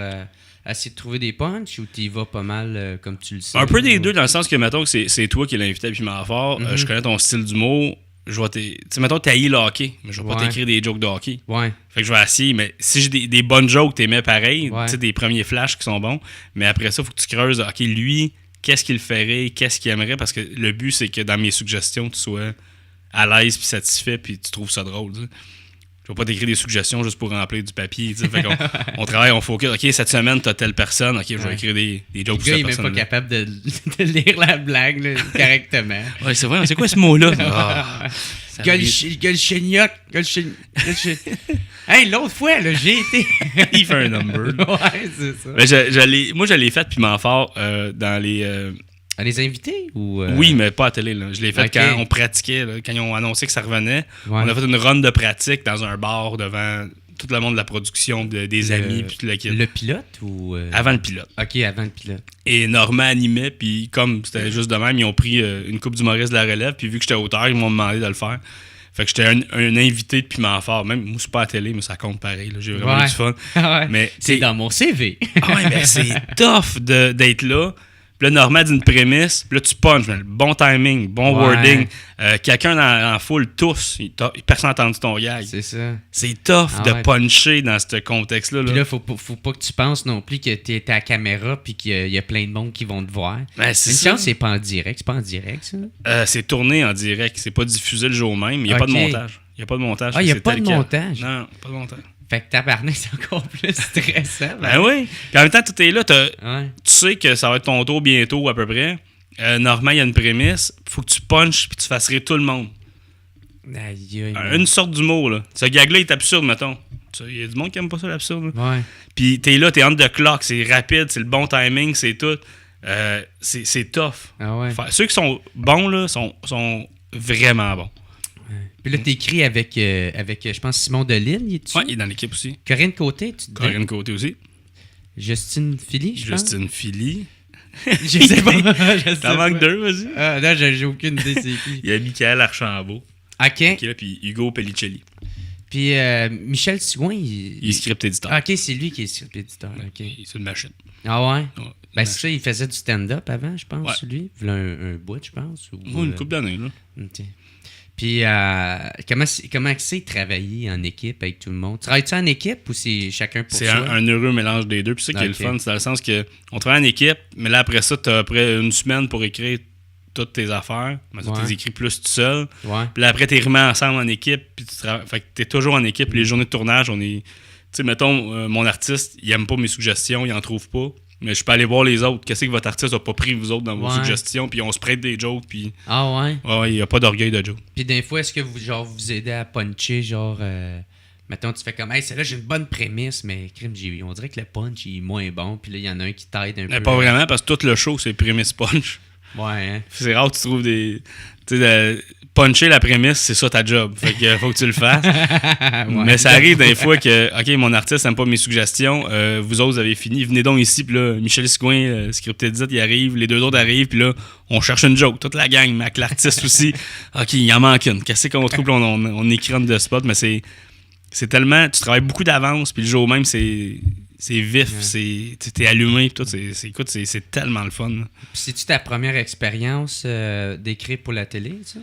essayer de trouver des punchs ou tu y vas pas mal comme tu le sais? Un peu des deux, dans le sens que, mettons, que c'est toi qui l'as invité à Piment Fort. Je connais ton style d'humour. Je vais tu sais, mettons, t'haïs le hockey, mais je vais pas t'écrire des jokes de hockey. Ouais. Fait que je vais essayer, mais si j'ai des bonnes jokes, t'aimais pareil. Ouais. Tu sais, des premiers flashs qui sont bons. Mais après ça, faut que tu creuses, OK, lui, qu'est-ce qu'il ferait, qu'est-ce qu'il aimerait, parce que le but, c'est que dans mes suggestions, tu sois à l'aise puis satisfait puis tu trouves ça drôle. Tu sais. Je vais pas t'écrire des suggestions juste pour remplir du papier. Tu sais. Fait qu'on on travaille, on focus. OK, cette semaine, t'as telle personne. OK, je vais écrire des jokes pour cette personne. Le gars, il est même pas capable de lire la blague là, correctement. Ouais, c'est vrai. C'est quoi ce mot-là? Golchenioc. Hey, l'autre fois, là, j'ai été... Il fait un number. Ouais, c'est ça. Mais moi, je l'ai fait Piment Fort dans les... À les invités ou... Oui, mais pas à télé. Là. Je l'ai fait quand on pratiquait, là, quand ils ont annoncé que ça revenait. Ouais. On a fait une run de pratique dans un bar devant tout le monde de la production, des amis. Puis le pilote ou... Avant le pilote. OK, avant le pilote. Et Normand animait, puis comme c'était juste de même, ils ont pris une coupe d'humoristes de la relève, puis vu que j'étais auteur, ils m'ont demandé de le faire. Fait que j'étais un invité de Piment Fort. Même, moi, c'est pas à télé, mais ça compte pareil. Là. J'ai vraiment eu du fun. Ouais. Mais c'est dans mon CV. Ah ouais, mais c'est tough d'être là. Puis là, Normand dit une prémisse, puis là, tu punches. Le bon timing, bon wording. Quelqu'un en foule, tous. Personne n'a entendu ton gag. C'est ça. C'est tough de puncher dans ce contexte-là. Puis là, faut pas que tu penses non plus que t'es à la caméra puis qu'il y a plein de monde qui vont te voir. Ben, une chance, c'est pas en direct. C'est pas en direct, ça? C'est tourné en direct. C'est pas diffusé le jour même. Il n'y a pas de montage. Il n'y a pas de montage. Ah, il n'y a pas de montage? Non, pas de montage. Fait que tabarnak, c'est encore plus stressant. Ben oui. Puis en même temps, tout est là. Tu sais que ça va être ton tour bientôt, à peu près. Normand, il y a une prémisse. Faut que tu punches puis tu fasses rire tout le monde. Une sorte d'humour, là. Ce gag-là est absurde, mettons. Il y a du monde qui aime pas ça, l'absurde. Ouais. Puis t'es là, t'es on the clock. C'est rapide, c'est le bon timing, c'est tout. C'est tough. Ah ouais. Ceux qui sont bons, là, sont vraiment bons. Puis là, t'écris avec je pense, Simon Delisle, il est dessus? Oui, il est dans l'équipe aussi. Corinne Côté, tu dis? Corinne Côté aussi. Justine Philly, je pense? Justine Philly. Je sais pas. T'en manques deux, vas-y. Ah, non, j'ai aucune idée c'est qui. Il y a Michael Archambault. OK. Qui est là, puis Hugo Pellicelli. Puis Michel Sigouin, il est script éditeur. OK, c'est lui qui est script éditeur. OK. C'est une machine. Ah ouais? Ben c'est ça, il faisait du stand-up avant, je pense, lui. Il voulait un bout, je pense. Une couple d'années, là. OK. Puis, comment c'est travailler en équipe avec tout le monde? Travailles-tu en équipe ou c'est chacun pour soi? C'est un heureux mélange des deux. Puis ça qui est le fun, c'est dans le sens qu'on travaille en équipe, mais là, après ça, tu as après une semaine pour écrire toutes tes affaires. Mais ça, tu les écris plus tout seul. Ouais. Puis là, après, tu les remets ensemble en équipe. Puis fait que tu es toujours en équipe. Les journées de tournage, on est... Tu sais, mettons, mon artiste, il aime pas mes suggestions, il en trouve pas. Mais je peux aller voir les autres. Qu'est-ce que votre artiste a pas pris, vous autres, dans vos suggestions? Puis on se prête des jokes. Puis... Ah ouais? Ouais, il n'y a pas d'orgueil de joke. Puis des fois, est-ce que vous aidez à puncher, genre... Mettons, tu fais comme, hey, celle-là, j'ai une bonne prémisse, mais crime, on dirait que le punch il est moins bon. Puis là, il y en a un qui t'aide un peu. Pas vraiment, parce que tout le show, c'est prémisse punch. Ouais, hein? C'est rare que tu trouves des... Tu sais, puncher la prémisse, c'est ça ta job. Fait que faut que tu le fasses. Mais ça arrive des fois que, OK, mon artiste n'aime pas mes suggestions. Vous autres, vous avez fini. Venez donc ici. Puis là, Michel Sigouin, script edit, il arrive. Les deux autres arrivent. Puis là, on cherche une joke. Toute la gang, Mac, l'artiste aussi. OK, il en manque une. Qu'est-ce qu'on trouve? On écrit on the spot. Mais c'est tellement... Tu travailles beaucoup d'avance. Puis le jour même, c'est vif, t'es allumé, pis tout, c'est tellement le fun. C'est-tu ta première expérience d'écrire pour la télé, ça?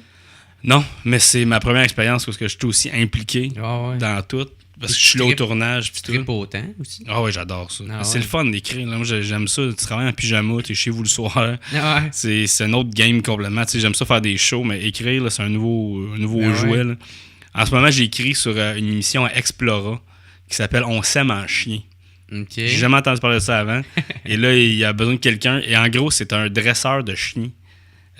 Non, mais c'est ma première expérience parce que je suis aussi impliqué dans tout. Parce que je suis là au tournage. Tu tripes autant aussi? Ah ouais, j'adore ça. C'est le fun d'écrire. Là. Moi, j'aime ça. Tu travailles en pyjama, t'es chez vous le soir. C'est un autre game complètement. J'aime ça faire des shows, mais écrire, là, c'est un nouveau jouet. Là. En ce moment, j'ai écrit sur une émission à Explora qui s'appelle On s'aime en chien. Okay. J'ai jamais entendu parler de ça avant. Et là, il y a besoin de quelqu'un. Et en gros, c'est un dresseur de chiens.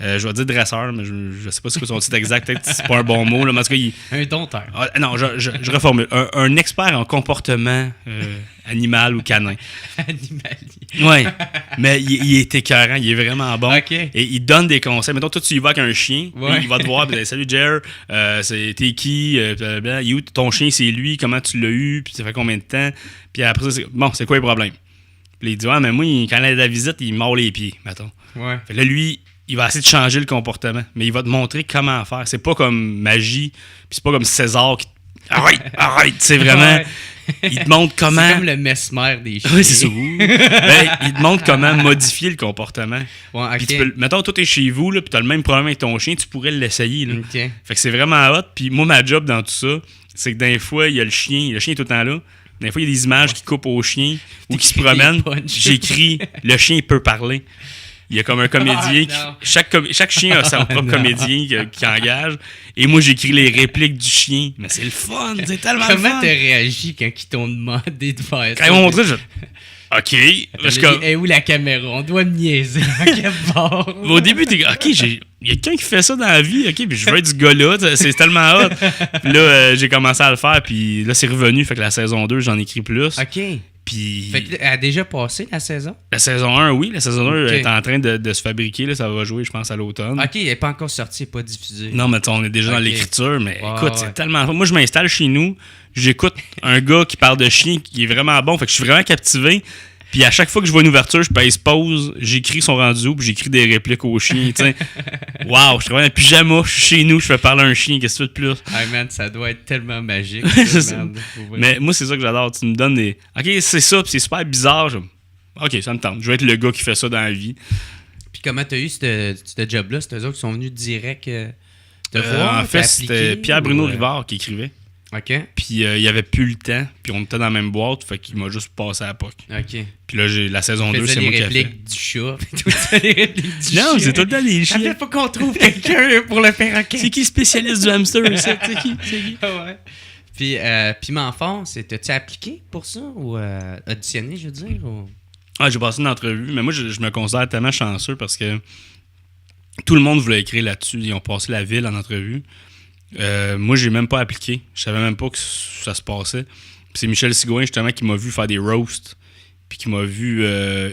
Je vais dire dresseur, mais je sais pas ce que son titre exact. Peut-être que c'est pas un bon mot. Là, mais en tout cas, un dompteur. Non, je reformule. Un expert en comportement animal ou canin. Animalier. Oui, mais il est écœurant. Il est vraiment bon. Okay. Et il donne des conseils. Mettons, toi, tu y vas avec un chien. Il va te voir. Salut, Jer. T'es qui? Ton chien, c'est lui. Comment tu l'as eu? Puis ça fait combien de temps? Puis après ça, c'est quoi les problèmes? Puis là, il dit, ouais, mais moi, quand il a la visite, il mord les pieds, mettons. Ouais. Fait que là, lui, il va essayer de changer le comportement, mais il va te montrer comment faire. C'est pas comme magie, puis c'est pas comme César qui... Arrête! C'est vraiment... Ouais. Il te montre comment... C'est comme le mesmer des chiens. Oui, c'est ça. Ben, il te montre comment modifier le comportement. Ouais, ok. Puis mettons, toi, t'es chez vous, là, puis t'as le même problème avec ton chien, tu pourrais l'essayer. Là. Ok. Fait que c'est vraiment hot. Puis moi, ma job dans tout ça, c'est que des fois, il y a le chien est tout le temps là. Des fois, il y a des images qui coupent au chien ou qui se T'écris des promènent. punchs. J'écris, le chien peut parler. Il y a comme un comédien. non. Chaque chien a son propre comédien qui engage. Et moi, j'écris les répliques du chien. Mais c'est le fun, c'est tellement le Comment fun. t'as réagi quand ils t'ont demandé de faire ça? Quand ils m'ont montré, OK. Parce que, Et où la caméra? On doit me niaiser. À quel bord? au début, t'es OK, il y a quelqu'un qui fait ça dans la vie, OK, puis je veux être ce gars-là, c'est tellement hot. Puis là, j'ai commencé à le faire, puis là, c'est revenu, fait que la saison 2, j'en écris plus. OK. Puis Fait qu'elle a déjà passé la saison? la saison 1, oui, la saison 2 OK. est en train de se fabriquer, là, ça va jouer, je pense, à l'automne. OK, elle n'est pas encore sortie, elle n'est pas diffusée. Non, mais on est déjà dans OK. l'écriture, mais Ouais, écoute, ouais. c'est tellement... Moi, je m'installe chez nous, j'écoute un gars qui parle de chien qui est vraiment bon, fait que je suis vraiment captivé. Puis à chaque fois que je vois une ouverture, je pèse pause, j'écris son rendu où, puis j'écris des répliques au chien, tu sais. Waouh, je travaille en pyjama, je suis chez nous, je fais parler à un chien, qu'est-ce que tu veux de plus? Ah man, ça doit être tellement magique. C'est ça. merde, pour vrai. Mais moi, c'est ça que j'adore. Tu me donnes des... OK, c'est ça, puis c'est super bizarre. OK, ça me tente. Je vais être le gars qui fait ça dans la vie. Puis comment t'as eu ce job-là? C'est eux autres qui sont venus direct te voir? En fait, t'as c'était appliqué, Pierre-Bruno ou, Rivard qui écrivait. OK. Puis il avait plus le temps, puis on était dans la même boîte, fait qu'il m'a juste passé à la POC. OK. Puis là, j'ai la saison 2, Faisais c'est les moi qui ai fait. répliques du chat. puis tout ça, les répliques du Non, chien. c'est tout le temps des Ça chiens. fait pas qu'on trouve quelqu'un pour le perroquet. C'est qui spécialiste du hamster, ça? C'est qui? Ouais. Puis Piment Fort, t'as-tu appliqué pour ça? Ou auditionné, je veux dire? Ou... Ah, j'ai passé une entrevue, mais moi, je me considère tellement chanceux parce que tout le monde voulait écrire là-dessus. Ils ont passé la ville en entrevue. Moi, j'ai même pas appliqué. Je savais même pas que ça se passait. Puis c'est Michel Sigouin, justement, qui m'a vu faire des roasts, puis qui m'a vu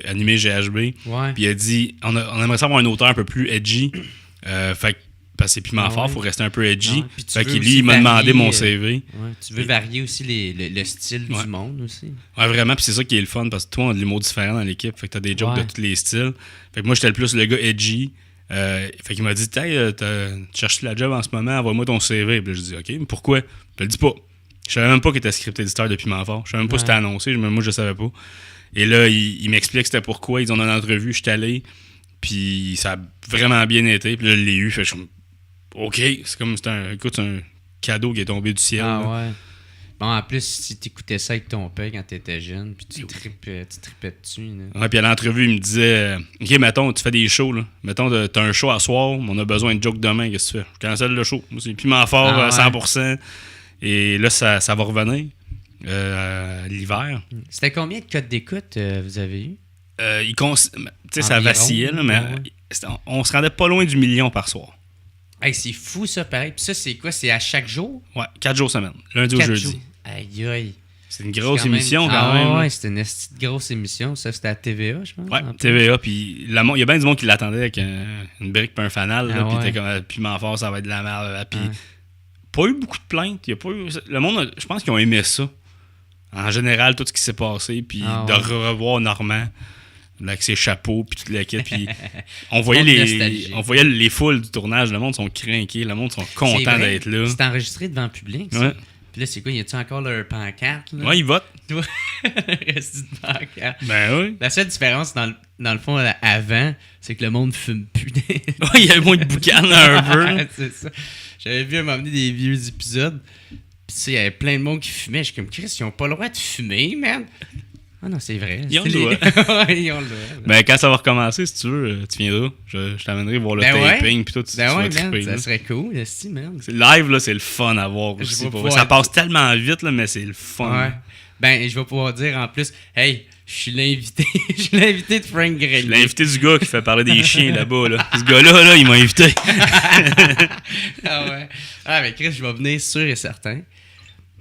animer GHB. Ouais. Puis il a dit on aimerait ça avoir un auteur un peu plus edgy. Fait que, parce que c'est Piment Ah Fort, ouais. faut rester un peu edgy. Ah ouais. Puis tu Fait veux que lui, aussi il m'a demandé varier, mon CV. Ouais. Tu veux varier aussi le style Ouais. du monde aussi. Ouais, vraiment, puis c'est ça qui est le fun, parce que toi, on a de l'humour différent dans l'équipe. Fait que t'as des jokes Ouais. de tous les styles. Fait que moi, j'étais le plus le gars edgy. Fait qu'il m'a dit, hey, tu cherches la job en ce moment, envoie-moi ton CV. Puis là, je dis, OK, mais pourquoi? Puis je le dis pas. Je savais même pas qu'il était script éditeur de Piment Fort. Je savais même pas si c'était annoncé. Moi, je savais pas. Et là, il m'explique c'était pourquoi. Ils ont une entrevue, je suis allé. Puis ça a vraiment bien été. Puis là, je l'ai eu. Fait que je suis OK. C'est un cadeau qui est tombé du ciel. Ah là. ouais. Bon, en plus, si t'écoutais ça avec ton père quand t'étais jeune, puis tu tripais dessus. Là. Ouais, puis à l'entrevue, il me disait OK, mettons, tu fais des shows, là. Mettons, t'as un show à soir, mais on a besoin de joke demain, qu'est-ce que tu fais? Je cancelle le show. Moi, c'est Piment Fort Ah à 100%. Et là, ça va revenir l'hiver. C'était combien de codes d'écoute vous avez eu? Tu sais, ça Environ, vacillait, là, mais ouais. on se rendait pas loin du million par soir. Hey, c'est fou ça, pareil. Puis ça, c'est quoi? C'est à chaque jour? Ouais, 4 jours semaine, lundi au 4 jeudi. jours. Aïe, aïe. C'est une grosse C'est quand même- émission quand même. Ouais, c'était une esti de grosse émission. Ça, c'était à TVA, je pense. Ouais, en plus. TVA, puis il y a bien du monde qui l'attendait avec une brique et un fanal, là, Ah puis ouais. t'es comme Piment Fort, ça va être de la merde. Puis Ouais. pas eu beaucoup de plaintes. Y a pas eu, le monde, je pense qu'ils ont aimé ça. En général, tout ce qui s'est passé, puis Ah de ouais. revoir Normand, là, avec ses chapeaux, puis toute l'équipe. Puis on voyait Monde les nostalgique. on voyait les foules du tournage. Le monde sont craqués, le monde sont C'est contents vrai, d'être là. C'est enregistré devant le public. Ça. Ouais. Puis là, c'est quoi? Y a-tu encore leur pancarte? Là? Ouais, ils votent. Reste une pancarte. Ben oui. La seule différence, dans le fond, là, avant, c'est que le monde fume plus. Ouais, il y avait moins de boucan un peu. là. C'est ça. J'avais vu à un moment donné des vieux épisodes. Puis tu sais, il y avait plein de monde qui fumait. Je suis comme, Chris, ils ont pas le droit de fumer, man. Ah non, c'est vrai. Ils ont C'est le Ouais, ils ont le droit. Ben, quand ça va recommencer, si tu veux, tu viendras. Je t'amènerai voir le Ben ouais. taping, puis tout. Tu Ben vas ouais, triper, man, ça là. serait cool, si, man. C'est live, là, c'est le fun à voir Je aussi. vais pour vrai. pouvoir Ça passe tellement vite, là, mais c'est le fun. Ouais. Ben, je vais pouvoir dire en plus, hey, je suis l'invité. Je suis l'invité de Frank Grenier. Je l'ai invité du gars qui fait parler des chiens là-bas. Là. Ce gars-là, là, il m'a invité. Ah ouais. Ah, mais Chris, je vais venir sûr et certain.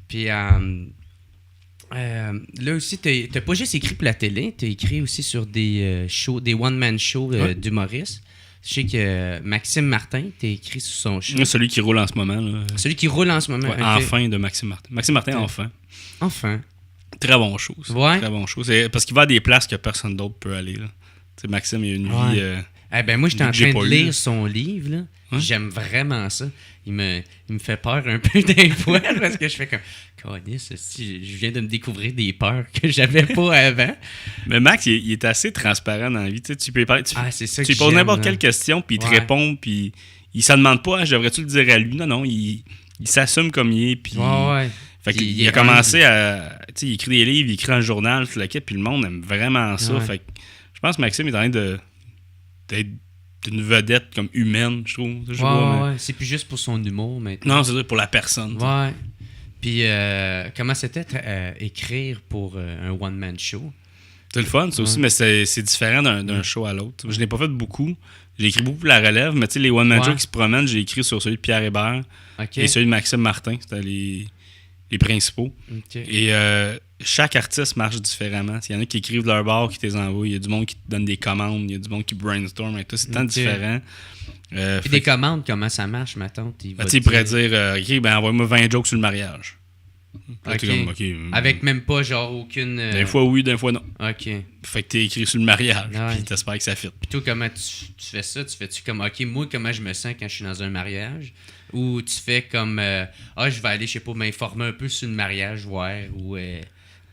Puis, là aussi, t'as pas juste écrit pour la télé, t'as écrit aussi sur des shows, des one-man shows Ouais. d'humoristes. Je sais que Maxime Martin, t'as écrit sur son show. Celui qui roule en ce moment. Là. Celui qui roule en ce moment. Ouais, ok. Enfin de Maxime Martin. Maxime Martin, enfin. Enfin. Très bon show. Ça. Ouais. Très bon show. C'est parce qu'il va à des places que personne d'autre peut aller. Là. Maxime, il a une vie. Moi, j'étais en train de lire là. son livre. Là. Ouais. J'aime vraiment ça. Il me fait peur un peu des fois parce que je fais comme Calice, si je viens de me découvrir des peurs que j'avais pas avant. Mais Max, il est assez transparent dans la vie. Tu peux parler, C'est ça tu que lui poses j'aime, n'importe là. quelle question, puis il te répond, puis il se demande pas, je devrais-tu le dire à lui? Non, il s'assume comme il est, puis... Ouais. Fait Puis qu'il a commencé à... Tu sais, il écrit des livres, il écrit un journal, tout le kit, puis le monde aime vraiment ça. Ouais. Fait que je pense que Maxime est en train d'être une vedette comme humaine, je trouve. Je sais pas, mais... C'est plus juste pour son humour maintenant. Non, c'est pour la personne. t'sais. Ouais. Puis comment c'était écrire pour un one-man show? C'est le fun, ça aussi, mais c'est différent d'un show à l'autre. Je l'ai pas fait beaucoup. J'ai écrit beaucoup pour la relève, mais tu sais, les one-man shows qui se promènent, j'ai écrit sur celui de Pierre Hébert et celui de Maxime Martin. C'était les principaux. Okay. Et chaque artiste marche différemment. Il y en a qui écrivent de leur bord, qui te les envoient. Il y a du monde qui te donne des commandes. Il y a du monde qui brainstorm avec toi. C'est tant différent. Puis des commandes, comment ça marche, ma tante? Il pourrait dire OK, ben envoie-moi 20 jokes sur le mariage. Okay. Avec même pas genre aucune. Des fois oui, des fois non. OK. Fait que t'es écrit sur le mariage. Puis t'espères que ça fit. Puis toi, comment tu fais ça? Tu fais-tu comme OK, moi, comment je me sens quand je suis dans un mariage? Ou tu fais comme je vais aller, je sais pas, m'informer un peu sur le mariage, ouais, ou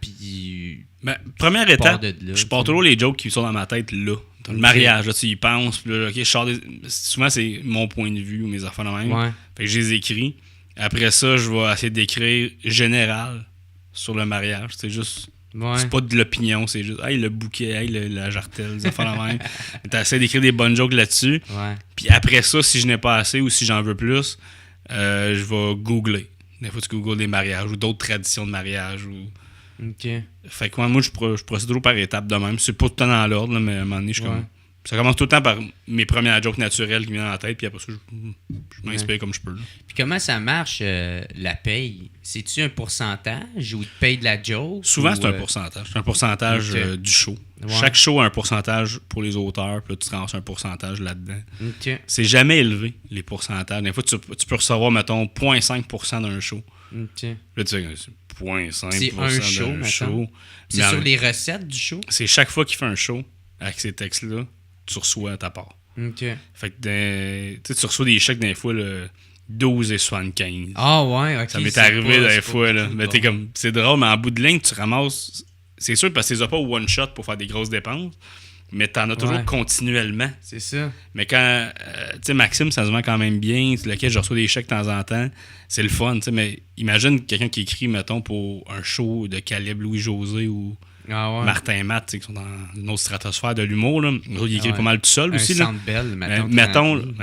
puis. Ben, première étape, là, je pars toujours les jokes qui sont dans ma tête là. Le mariage, là, tu y penses, puis là, OK, je sors souvent c'est mon point de vue ou mes affaires de même. Ouais. Fait que je les écris. Après ça, je vais essayer d'écrire général sur le mariage. C'est juste. Ouais. C'est pas de l'opinion, c'est juste le bouquet, la jartelle, des affaires de même. T'essaies d'écrire des bonnes jokes là-dessus. Ouais. Puis après ça, si je n'ai pas assez ou si j'en veux plus, je vais googler. Des fois, tu googles des mariages ou d'autres traditions de mariage. OK. Fait que moi, je procède toujours par étapes de même. C'est pas tout le temps dans l'ordre, là, mais à un moment donné, je suis comme. Ça commence tout le temps par mes premières jokes naturelles qui me viennent en tête, puis après ça, je m'inspire comme je peux. Là. Puis comment ça marche, la paye? C'est-tu un pourcentage ou ils te payent de la joke? Souvent, c'est un pourcentage. C'est un pourcentage du show. Ouais. Chaque show a un pourcentage pour les auteurs, puis là, tu te ramasses un pourcentage là-dedans. Okay. C'est jamais élevé, les pourcentages. Des fois, tu peux recevoir, mettons, 0,5% d'un show. Okay. Là, tu sais, c'est 0,5% c'est un show, d'un show. C'est sur les recettes du show? C'est chaque fois qu'il fait un show, avec ces textes-là, tu reçois ta part. OK. Fait que tu reçois des chèques des fois, là, 12,75. Ah ouais, OK. Ça m'est arrivé des fois, là. Mais t'es comme, c'est drôle, mais en bout de ligne, tu ramasses. C'est sûr parce que tu les as pas one shot pour faire des grosses dépenses, mais t'en as toujours continuellement. C'est ça. Mais quand, tu sais, Maxime, ça se vend quand même bien, lequel je reçois des chèques de temps en temps, c'est le fun, tu sais, mais imagine quelqu'un qui écrit, mettons, pour un show de calibre Louis-José ou Martin Matt, qui sont dans une autre stratosphère de l'humour, là. Il écrit pas mal tout seul aussi, là.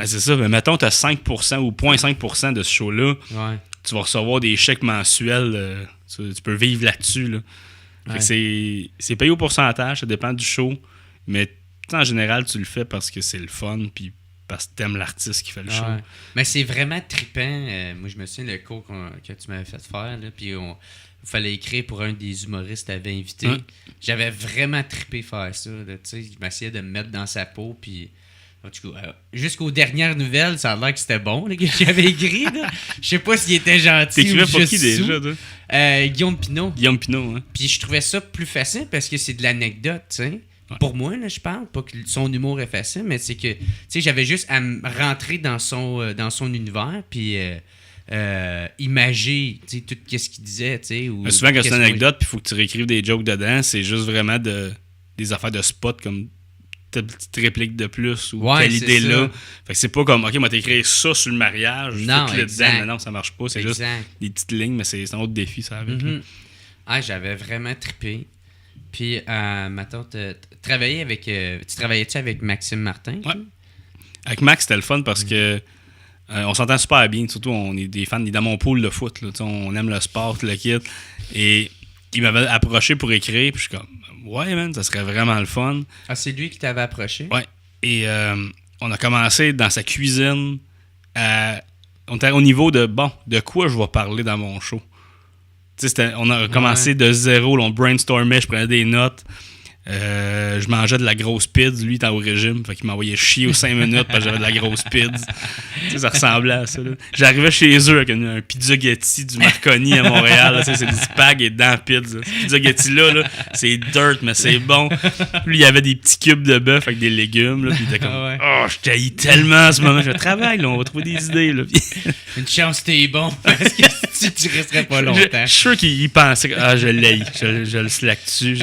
C'est ça, mais mettons, t'as 5% ou 0,5% de ce show-là, tu vas recevoir des chèques mensuels, tu peux vivre là-dessus, là. C'est payé au pourcentage, ça dépend du show, mais en général, tu le fais parce que c'est le fun, puis parce que t'aimes l'artiste qui fait le show. Mais c'est vraiment trippant. Moi, je me souviens le cours que tu m'avais fait faire, là, puis il fallait écrire pour un des humoristes que tu avais invité. J'avais vraiment trippé faire ça. Je m'essayais de me mettre dans sa peau, puis jusqu'aux dernières nouvelles, ça a l'air que c'était bon, là, que j'avais écrit. Je sais pas s'il était gentil. T'écrivais pour qui déjà, toi? Guillaume Pinot. Guillaume Pinot, hein. Puis je trouvais ça plus facile parce que c'est de l'anecdote, tu sais. Pour moi, là, je parle, pas que son humour est facile, mais c'est que, tu sais, j'avais juste à me rentrer dans son univers, puis imager, tu sais, tout ce qu'il disait, tu sais. Souvent, quand c'est une anecdote, puis il faut que tu réécrives des jokes dedans, c'est juste vraiment des affaires de spot, comme ta petite réplique de plus, ou quelle idée là. Fait que c'est pas comme, OK, moi, t'écrire ça sur le mariage, non, dedans. Non, ça marche pas, c'est juste des petites lignes, mais c'est un autre défi, ça, avec. J'avais vraiment trippé. Puis, ma tante, tu travaillais-tu avec Maxime Martin? Ouais. Avec Max, c'était le fun parce que on s'entend super bien. Surtout, on est des fans, il est dans mon pool de foot. Là, on aime le sport, le kit. Et il m'avait approché pour écrire. Puis je suis comme, ouais, man, ça serait vraiment le fun. Ah, c'est lui qui t'avait approché? Ouais. Et on a commencé dans sa cuisine. On était au niveau de quoi je vais parler dans mon show. On a commencé de zéro, là, on brainstormait, je prenais des notes. Je mangeais de la grosse pizza, lui il était au régime, fait qu'il m'envoyait chier aux 5 minutes parce que j'avais de la grosse pizza. Tu sais, ça ressemblait à ça. Là. J'arrivais chez eux avec un pizzaghetti du Marconi à Montréal, là, c'est du spag et dedans la pizza. Ce pizzaghetti-là, c'est dirt, mais c'est bon. Puis il y avait des petits cubes de bœuf avec des légumes, là, puis il était comme oh, je t'haïs tellement en ce moment, je travaille, là, on va trouver des idées. Là. Une chance que t'es bon, parce que tu resterais pas longtemps. Je suis sûr qu'il pensait que je l'haïs, je le slack dessus,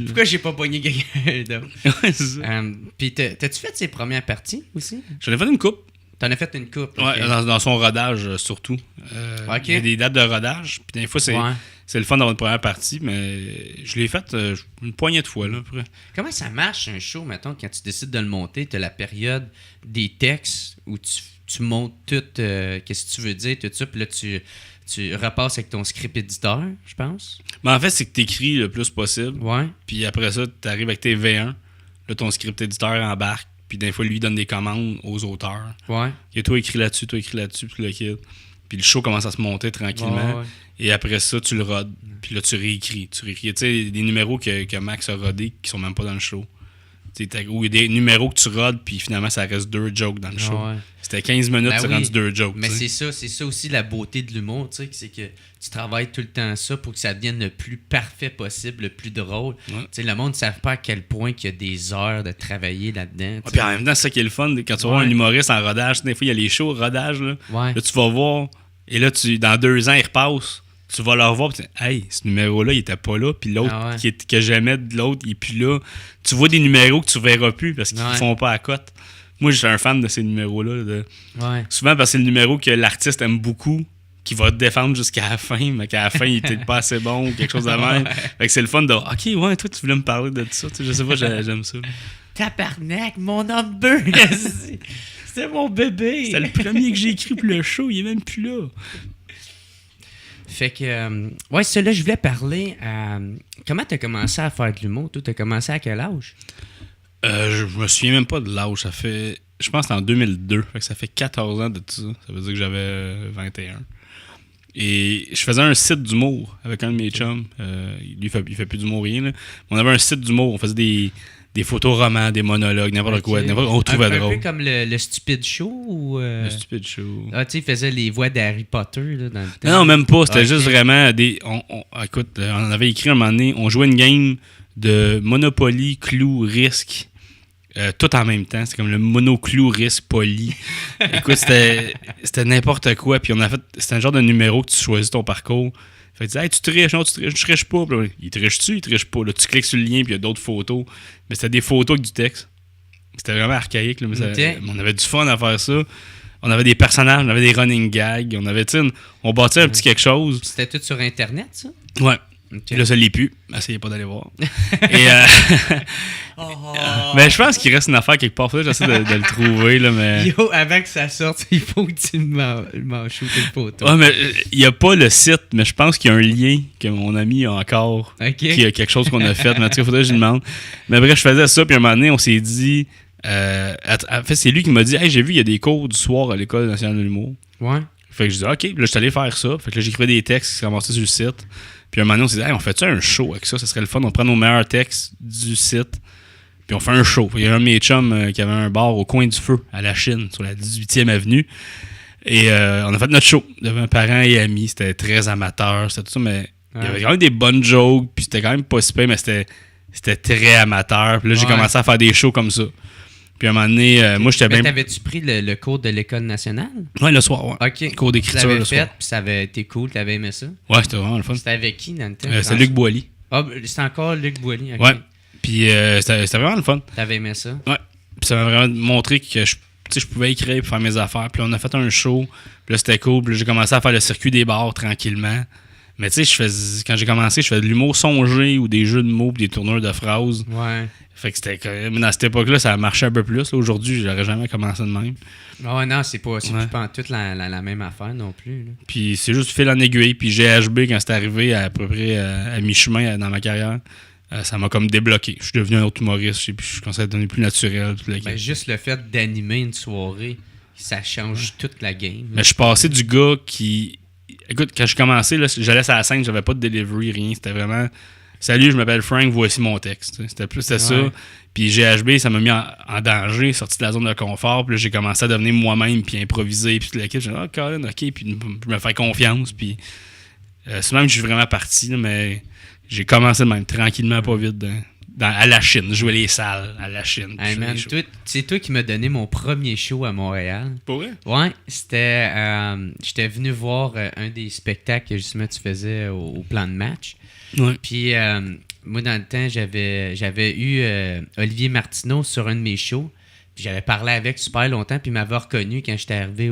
Pourquoi j'ai pas pogné quelqu'un d'autre? Ouais, c'est ça. Puis t'as-tu fait ses premières parties aussi? J'en ai fait une coupe. T'en as fait une coupe? Ouais, okay. dans son rodage surtout. Il y a des dates de rodage. Puis des fois, c'est le fun d'avoir une première partie, mais je l'ai faite une poignée de fois. Là, après. Comment ça marche un show, mettons, quand tu décides de le monter? T'as la période des textes où tu montes tout, qu'est-ce que tu veux dire, tout ça, puis là, tu repasses avec ton script éditeur, je pense. Mais en fait, c'est que tu écris le plus possible. Ouais. Puis après ça, tu arrives avec tes V1. Là, ton script éditeur embarque. Puis des fois, lui, il donne des commandes aux auteurs. Ouais. Et toi, écris là-dessus, puis le kid. Puis le show commence à se monter tranquillement. Ouais. Et après ça, tu le rodes. Puis là, tu réécris. Tu sais, des numéros que Max a rodés qui sont même pas dans le show. Ou il y a des numéros que tu rodes, puis finalement, ça reste 2 jokes dans le show. Ouais. C'était 15 minutes, Ben c'est rendu 2 jokes. Mais c'est ça aussi la beauté de l'humour, tu sais, c'est que tu travailles tout le temps ça pour que ça devienne le plus parfait possible, le plus drôle. Ouais. Tu sais, le monde ne savent pas à quel point il y a des heures de travailler là-dedans. Puis en même temps, c'est ça qui est le fun. Quand tu vas voir un humoriste en rodage, des fois, il y a les shows rodage. Là, là tu vas voir, et là, dans 2 ans, il repasse. Tu vas le revoir, puis tu dis, hey, ce numéro-là, il était pas là, puis l'autre que j'aimais de l'autre, il est plus là. Tu vois des numéros que tu verras plus parce qu'ils font pas à cote. Moi, je suis un fan de ces numéros-là. Souvent, parce que c'est le numéro que l'artiste aime beaucoup, qui va te défendre jusqu'à la fin, mais qu'à la fin, il était pas assez bon ou quelque chose de même. Fait que c'est le fun de, OK, ouais, toi, tu voulais me parler de ça. Je sais pas, j'aime ça. Tabarnak, mon number! C'était mon bébé! C'était le premier que j'ai écrit pour le show, il est même plus là. Fait que, là, je voulais parler. Comment t'as commencé à faire de l'humour? Toi, t'as commencé à quel âge? Je me souviens même pas de l'âge. Ça fait, je pense que c'était en 2002. Fait que ça fait 14 ans de tout ça. Ça veut dire que j'avais 21. Et je faisais un site d'humour avec un de mes chums. Lui, il fait plus d'humour rien. Là. On avait un site d'humour. On faisait des photos romans, des monologues, n'importe quoi. On trouvait drôle. Un peu comme le Stupid Show? Ou, Le Stupid Show. Ah, tu sais, il faisait les voix d'Harry Potter là, dans le temps. Non, même pas. C'était juste vraiment des... Écoute, on avait écrit un moment donné, on jouait une game de Monopoly, Clou, Risque. Tout en même temps. C'est comme le monoclou risque poli. Écoute, c'était n'importe quoi. Puis c'était un genre de numéro que tu choisis ton parcours. Fait que tu dis, hey, tu triches, non, tu triches pas. Puis là, il triche-tu, il triche pas. Là, tu cliques sur le lien, puis il y a d'autres photos. Mais c'était des photos avec du texte. C'était vraiment archaïque. Là, mais on avait du fun à faire ça. On avait des personnages, on avait des running gags. On bâtit un petit quelque chose. C'était tout sur Internet, ça? Ouais. Okay. Là, ça l'est plus. Essayez pas d'aller voir. Et, mais je pense qu'il reste une affaire quelque part. J'essaie de le trouver. Là, mais... Yo, avant que ça sorte, il faut que tu m'en shootes une photo. Ouais, mais il n'y a pas le site, mais je pense qu'il y a un lien que mon ami a encore. Okay. Qui a quelque chose qu'on a fait. Mais en tout cas, il faudrait que je lui demande. Mais bref, je faisais ça. Puis à un moment donné, on s'est dit. En fait, c'est lui qui m'a dit, hey, j'ai vu, il y a des cours du soir à l'École nationale de l'humour. Ouais. Fait que je dis, OK, là, je suis allé faire ça. Fait que là, j'écrivais des textes qui se ramassaient sur le site. Puis à un moment donné, on s'est dit, hey, on fait-tu un show avec ça? Ça serait le fun. On prend nos meilleurs textes du site. Puis on fait un show. Il y a un de mes chums qui avait un bar au coin du feu, à la Chine, sur la 18e avenue. Et on a fait notre show devant parents et amis. C'était très amateur, c'était tout ça, mais il y avait quand même des bonnes jokes. Puis c'était quand même pas super, mais c'était très amateur. Puis là, j'ai commencé à faire des shows comme ça. Puis à un moment donné, moi, j'étais bien... T'avais-tu pris le cours de l'École nationale? Ouais, le soir, ouais. OK. Cours d'écriture le soir. Puis ça avait été cool, t'avais aimé ça? Ouais, c'était vraiment le fun. C'était avec qui dans le temps? C'était Luc Boilly. Ah, c'était encore Luc Boilly, OK. Ouais. Puis c'était vraiment le fun. T'avais aimé ça? Ouais. Puis ça m'a vraiment montré que je pouvais écrire et faire mes affaires. Puis là, on a fait un show. Puis là, c'était cool. Puis là, j'ai commencé à faire le circuit des bars tranquillement. Mais tu sais, quand j'ai commencé, je faisais de l'humour songé ou des jeux de mots puis des tourneurs de phrases. Ouais. Fait que c'était quand même... Dans cette époque-là, ça marchait un peu plus. Là, aujourd'hui, j'aurais jamais commencé de même. Ah non, c'est plus en toute la même affaire non plus. Là. Puis c'est juste fil en aiguille. Puis GHB, quand c'est arrivé à peu près à mi-chemin dans ma carrière, ça m'a comme débloqué. Je suis devenu un autre humoriste. Je commençais à devenir plus naturel. Ben, juste le fait d'animer une soirée, ça change toute la game. Mais je suis passé du gars qui... Écoute, quand je commençais, là, j'allais sur la scène, j'avais pas de delivery, rien. C'était vraiment... Salut, je m'appelle Frank, voici mon texte. C'était ça. Puis GHB, ça m'a mis en danger, sorti de la zone de confort. Puis là, j'ai commencé à devenir moi-même, puis improviser. Puis toute l'équipe, j'ai dit, ah, Colin, OK. Puis je me fais confiance. Puis c'est même que je suis vraiment parti, là, mais j'ai commencé de même, tranquillement, pas vite, à la Chine. Jouer les salles à la Chine. Hey man, c'est toi qui m'as donné mon premier show à Montréal. Pour vrai? Ouais, c'était... j'étais venu voir un des spectacles que justement tu faisais au plan de match. Ouais. Puis moi, dans le temps, j'avais eu Olivier Martineau sur un de mes shows. Puis j'avais parlé avec super longtemps, puis il m'avait reconnu quand j'étais arrivé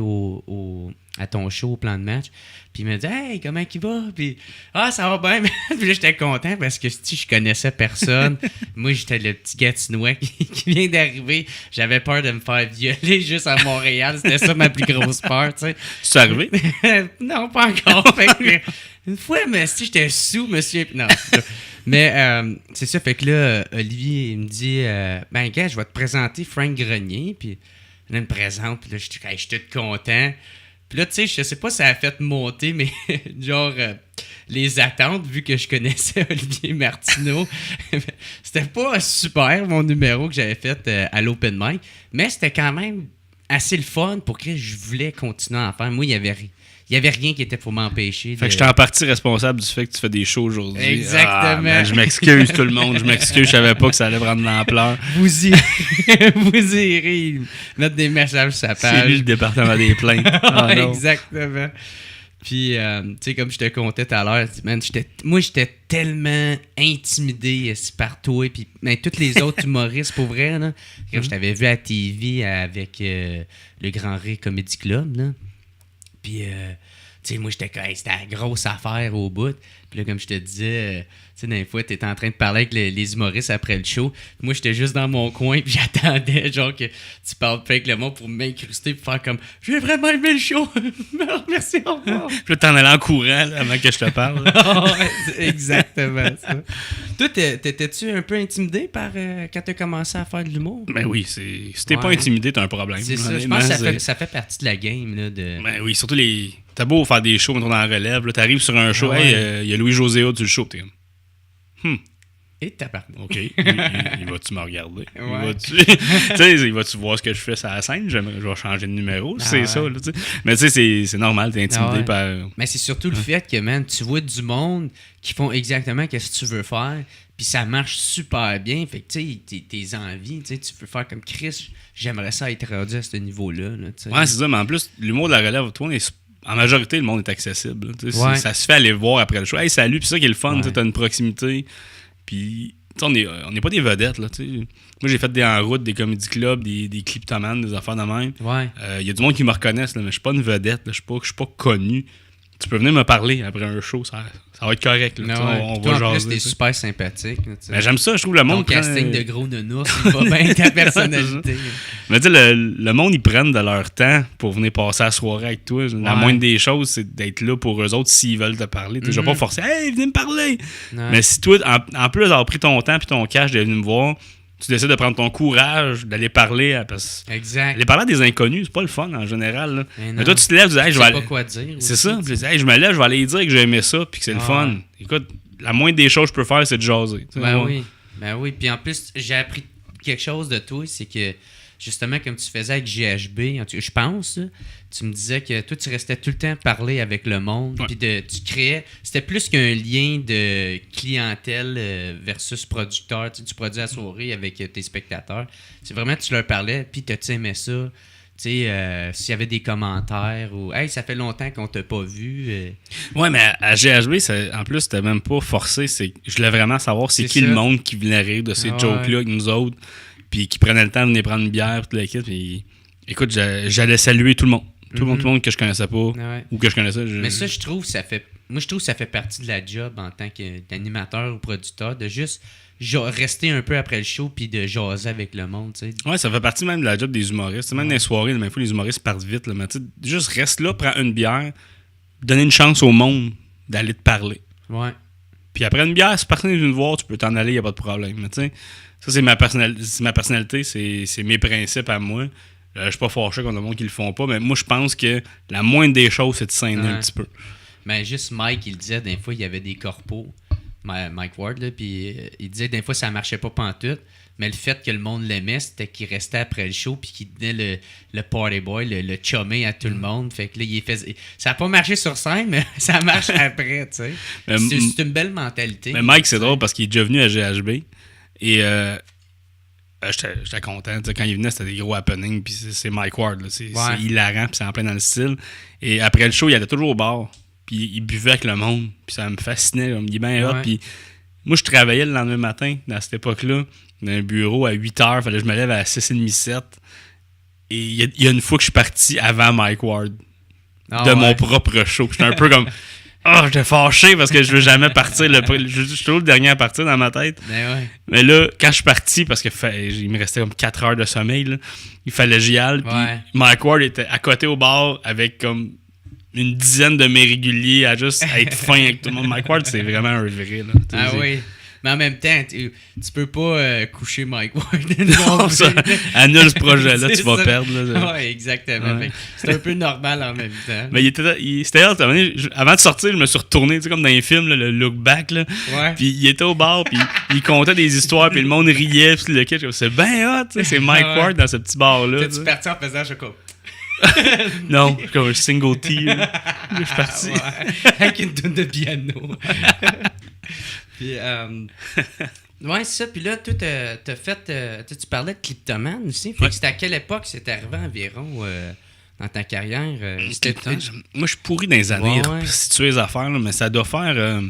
à ton show au plan de match. Puis il m'a dit « Hey, comment il va? » Puis « Ah, ça va bien. » Puis là, j'étais content parce que je connaissais personne. Moi, j'étais le petit Gatinois qui vient d'arriver. J'avais peur de me faire violer juste à Montréal. C'était ça ma plus grosse peur, tu sais. C'est arrivé? Non, pas encore. Fait que, une fois, mais si j'étais sous, monsieur. Non, c'est ça. Mais c'est ça, fait que là, Olivier, il me dit ben, gars, je vais te présenter Frank Grenier. Puis là, il me présente. Puis là, je suis tout content. Puis là, tu sais, je sais pas si ça a fait monter, mais genre, les attentes, vu que je connaissais Olivier Martineau, c'était pas super, mon numéro que j'avais fait à l'Open Mic, mais c'était quand même assez le fun pour que je voulais continuer à en faire. Moi, il y avait rien qui était pour m'empêcher. Fait que j'étais en partie responsable du fait que tu fais des shows aujourd'hui. Exactement. Ah, man, je m'excuse tout le monde, je m'excuse, je savais pas que ça allait prendre de l'ampleur. Vous irez mettre des messages sur sa page. C'est lui le département des plaintes. Oh, exactement. Puis, tu sais, comme je te contais tout à l'heure, man, moi, j'étais tellement intimidé par toi. Puis, ben, tous les autres humoristes, pour vrai, là, comme je t'avais vu à TV avec le Grand Rire Comedy Club, là. Puis, tu sais, moi, j'étais comme, c'était la grosse affaire au bout. Puis là, comme je te disais, tu sais, des fois, t'étais en train de parler avec les humoristes après le show. Puis moi, j'étais juste dans mon coin, puis j'attendais, genre, que tu parles avec le monde pour m'incruster, pour faire comme, j'ai vraiment aimé le show. Merci, au revoir. Puis là, t'en allais en courant, là, avant que je te parle. C'est exactement ça. Toi, t'étais-tu un peu intimidé par quand t'as commencé à faire de l'humour? Ben oui, si t'es pas intimidé, t'as un problème. C'est ça, je pense que ça fait partie de la game, là, Ben oui, surtout t'as beau faire des shows, mettons, dans la relève, là, t'arrives sur un show, hey, il y a Louis-José Hood sur le show, t'es comme, Et t'as parlé. OK, il va-tu me regarder? Ouais. Il va-tu voir ce que je fais sur la scène? Je vais changer de numéro, c'est ça, là, tu sais. Mais tu sais, c'est normal, t'es intimidé par... Mais c'est surtout le fait que, man, tu vois du monde qui font exactement ce que tu veux faire, puis ça marche super bien. Fait que, tu sais, tes envies, tu veux faire comme Chris, j'aimerais ça être rendu à ce niveau-là. Là, ouais, c'est ça, mais en plus, l'humour de la relève, toi, en majorité, le monde est accessible. Ça se fait aller voir après le show. Hey, salut, puis ça qui est le fun, t'as une proximité. Puis, on n'est pas des vedettes. Là, moi, j'ai fait des en route, des comédie clubs, des cliptomanes, des affaires de même. Il y a du monde qui me reconnaissent, là, mais je suis pas une vedette. Je suis pas connu. Tu peux venir me parler après un show, ça va être correct. Là, on va jaser. En plus, t'es super sympathique. Mais j'aime ça, je trouve le monde. Ton casting de gros nounours, il va bien ta personnalité. Mais tu sais, le monde, ils prennent de leur temps pour venir passer la soirée avec toi. La moindre des choses, c'est d'être là pour eux autres s'ils veulent te parler. Je vais pas forcer, hey, venez me parler. Ouais. Mais si toi, en plus d'avoir pris ton temps et ton cash de venir me voir, tu décides de prendre ton courage, d'aller parler exact. Aller parler à des inconnus, c'est pas le fun en général. Là. Mais toi, tu te lèves, tu dis, hey, je vais aller. Pas quoi dire. C'est ça. Tu dis, hey, je me lève, je vais aller dire que j'ai aimé ça, puis que c'est le fun. Écoute, la moindre des choses que je peux faire, c'est de jaser. Ben oui. Puis en plus, j'ai appris quelque chose de toi, c'est que justement, comme tu faisais avec GHB, je pense, tu me disais que toi, tu restais tout le temps parler avec le monde, puis tu créais... C'était plus qu'un lien de clientèle versus producteur. Tu produis la soirée avec tes spectateurs. C'est vraiment, tu leur parlais, puis tu aimais ça. Tu sais, s'il y avait des commentaires ou « Hey, ça fait longtemps qu'on t'a pas vu. Ouais, mais à GHB, en plus, c'était même pas forcé. Je voulais vraiment savoir c'est qui le monde qui venait rire de ces jokes-là avec nous autres, puis qui prenait le temps de venir prendre une bière, toute l'équipe. Puis, écoute, j'allais saluer tout le monde. Tout le monde que je connaissais pas ou que je connaissais. Mais ça, je trouve, ça fait partie de la job en tant qu'animateur ou producteur, de juste rester un peu après le show puis de jaser avec le monde. T'sais. Ouais, ça fait partie même de la job des humoristes. Même dans les soirées, des fois, les humoristes partent vite. Là, mais juste reste là, prends une bière, donner une chance au monde d'aller te parler. Ouais. Puis après une bière, si personne est venu te voir, tu peux t'en aller, il n'y a pas de problème. Mais tu sais, ça, c'est ma personnalité, c'est mes principes à moi. Je suis pas fâché contre le monde qui le font pas, mais moi, je pense que la moindre des choses, c'est de s'aîner un petit peu. Mais juste Mike, il disait, des fois, il y avait des corpos. Mike Ward, là, puis il disait que des fois ça marchait pas pantoute, mais le fait que le monde l'aimait, c'était qu'il restait après le show puis qu'il tenait le party boy, le chumé à tout le monde. Fait que là, ça a pas marché sur scène, mais ça marche après, tu sais. C'est une belle mentalité. Mais Mike, c'est drôle parce qu'il est déjà venu à GHB et j'étais content. T'sais, quand il venait, c'était des gros happenings. Puis c'est Mike Ward. Là. C'est hilarant. Puis c'est en plein dans le style. Et après le show, il allait toujours au bar. Puis il buvait avec le monde. Puis ça me fascinait. Là. Il me dit ben hot. Puis moi, je travaillais le lendemain matin, dans cette époque-là, dans un bureau à 8 heures. Fallait que je me lève à 6h30, 7. Et il y a une fois que je suis parti avant Mike Ward. Mon propre show. J'étais un peu comme... j'étais fâché parce que je veux jamais partir. Je suis toujours le dernier à partir dans ma tête. Mais là, quand je suis parti, parce que il me restait comme 4 heures de sommeil, là, il fallait que j'y aille. Puis Mike Ward était à côté au bar avec comme une dizaine de mes réguliers à juste être fin avec tout le monde. Mike Ward, c'est vraiment un vrai. Là, oui. Mais en même temps, tu peux pas coucher Mike Ward. Non, ça, annule ce projet-là, tu vas perdre. Oui, exactement. Ouais. C'est un peu normal en même temps. Mais c'était hot. Avant de sortir, je me suis retourné, tu sais, comme dans les films, là, le look back. Là. Puis il était au bar, puis il contait des histoires, puis le monde riait. Puis le kid, c'est bien hot, c'est Mike Ward dans ce petit bar-là. T'es-tu parti en faisant chocolat? Non, comme un single tea. Je suis parti. Avec une toune de piano. Puis, ouais, c'est ça. Puis là, toi, t'as fait. Tu parlais de Kleptomane aussi. Fait que c'était à quelle époque c'est arrivé environ dans ta carrière? Moi, je suis pourri dans les années situer les affaires, là, mais ça doit faire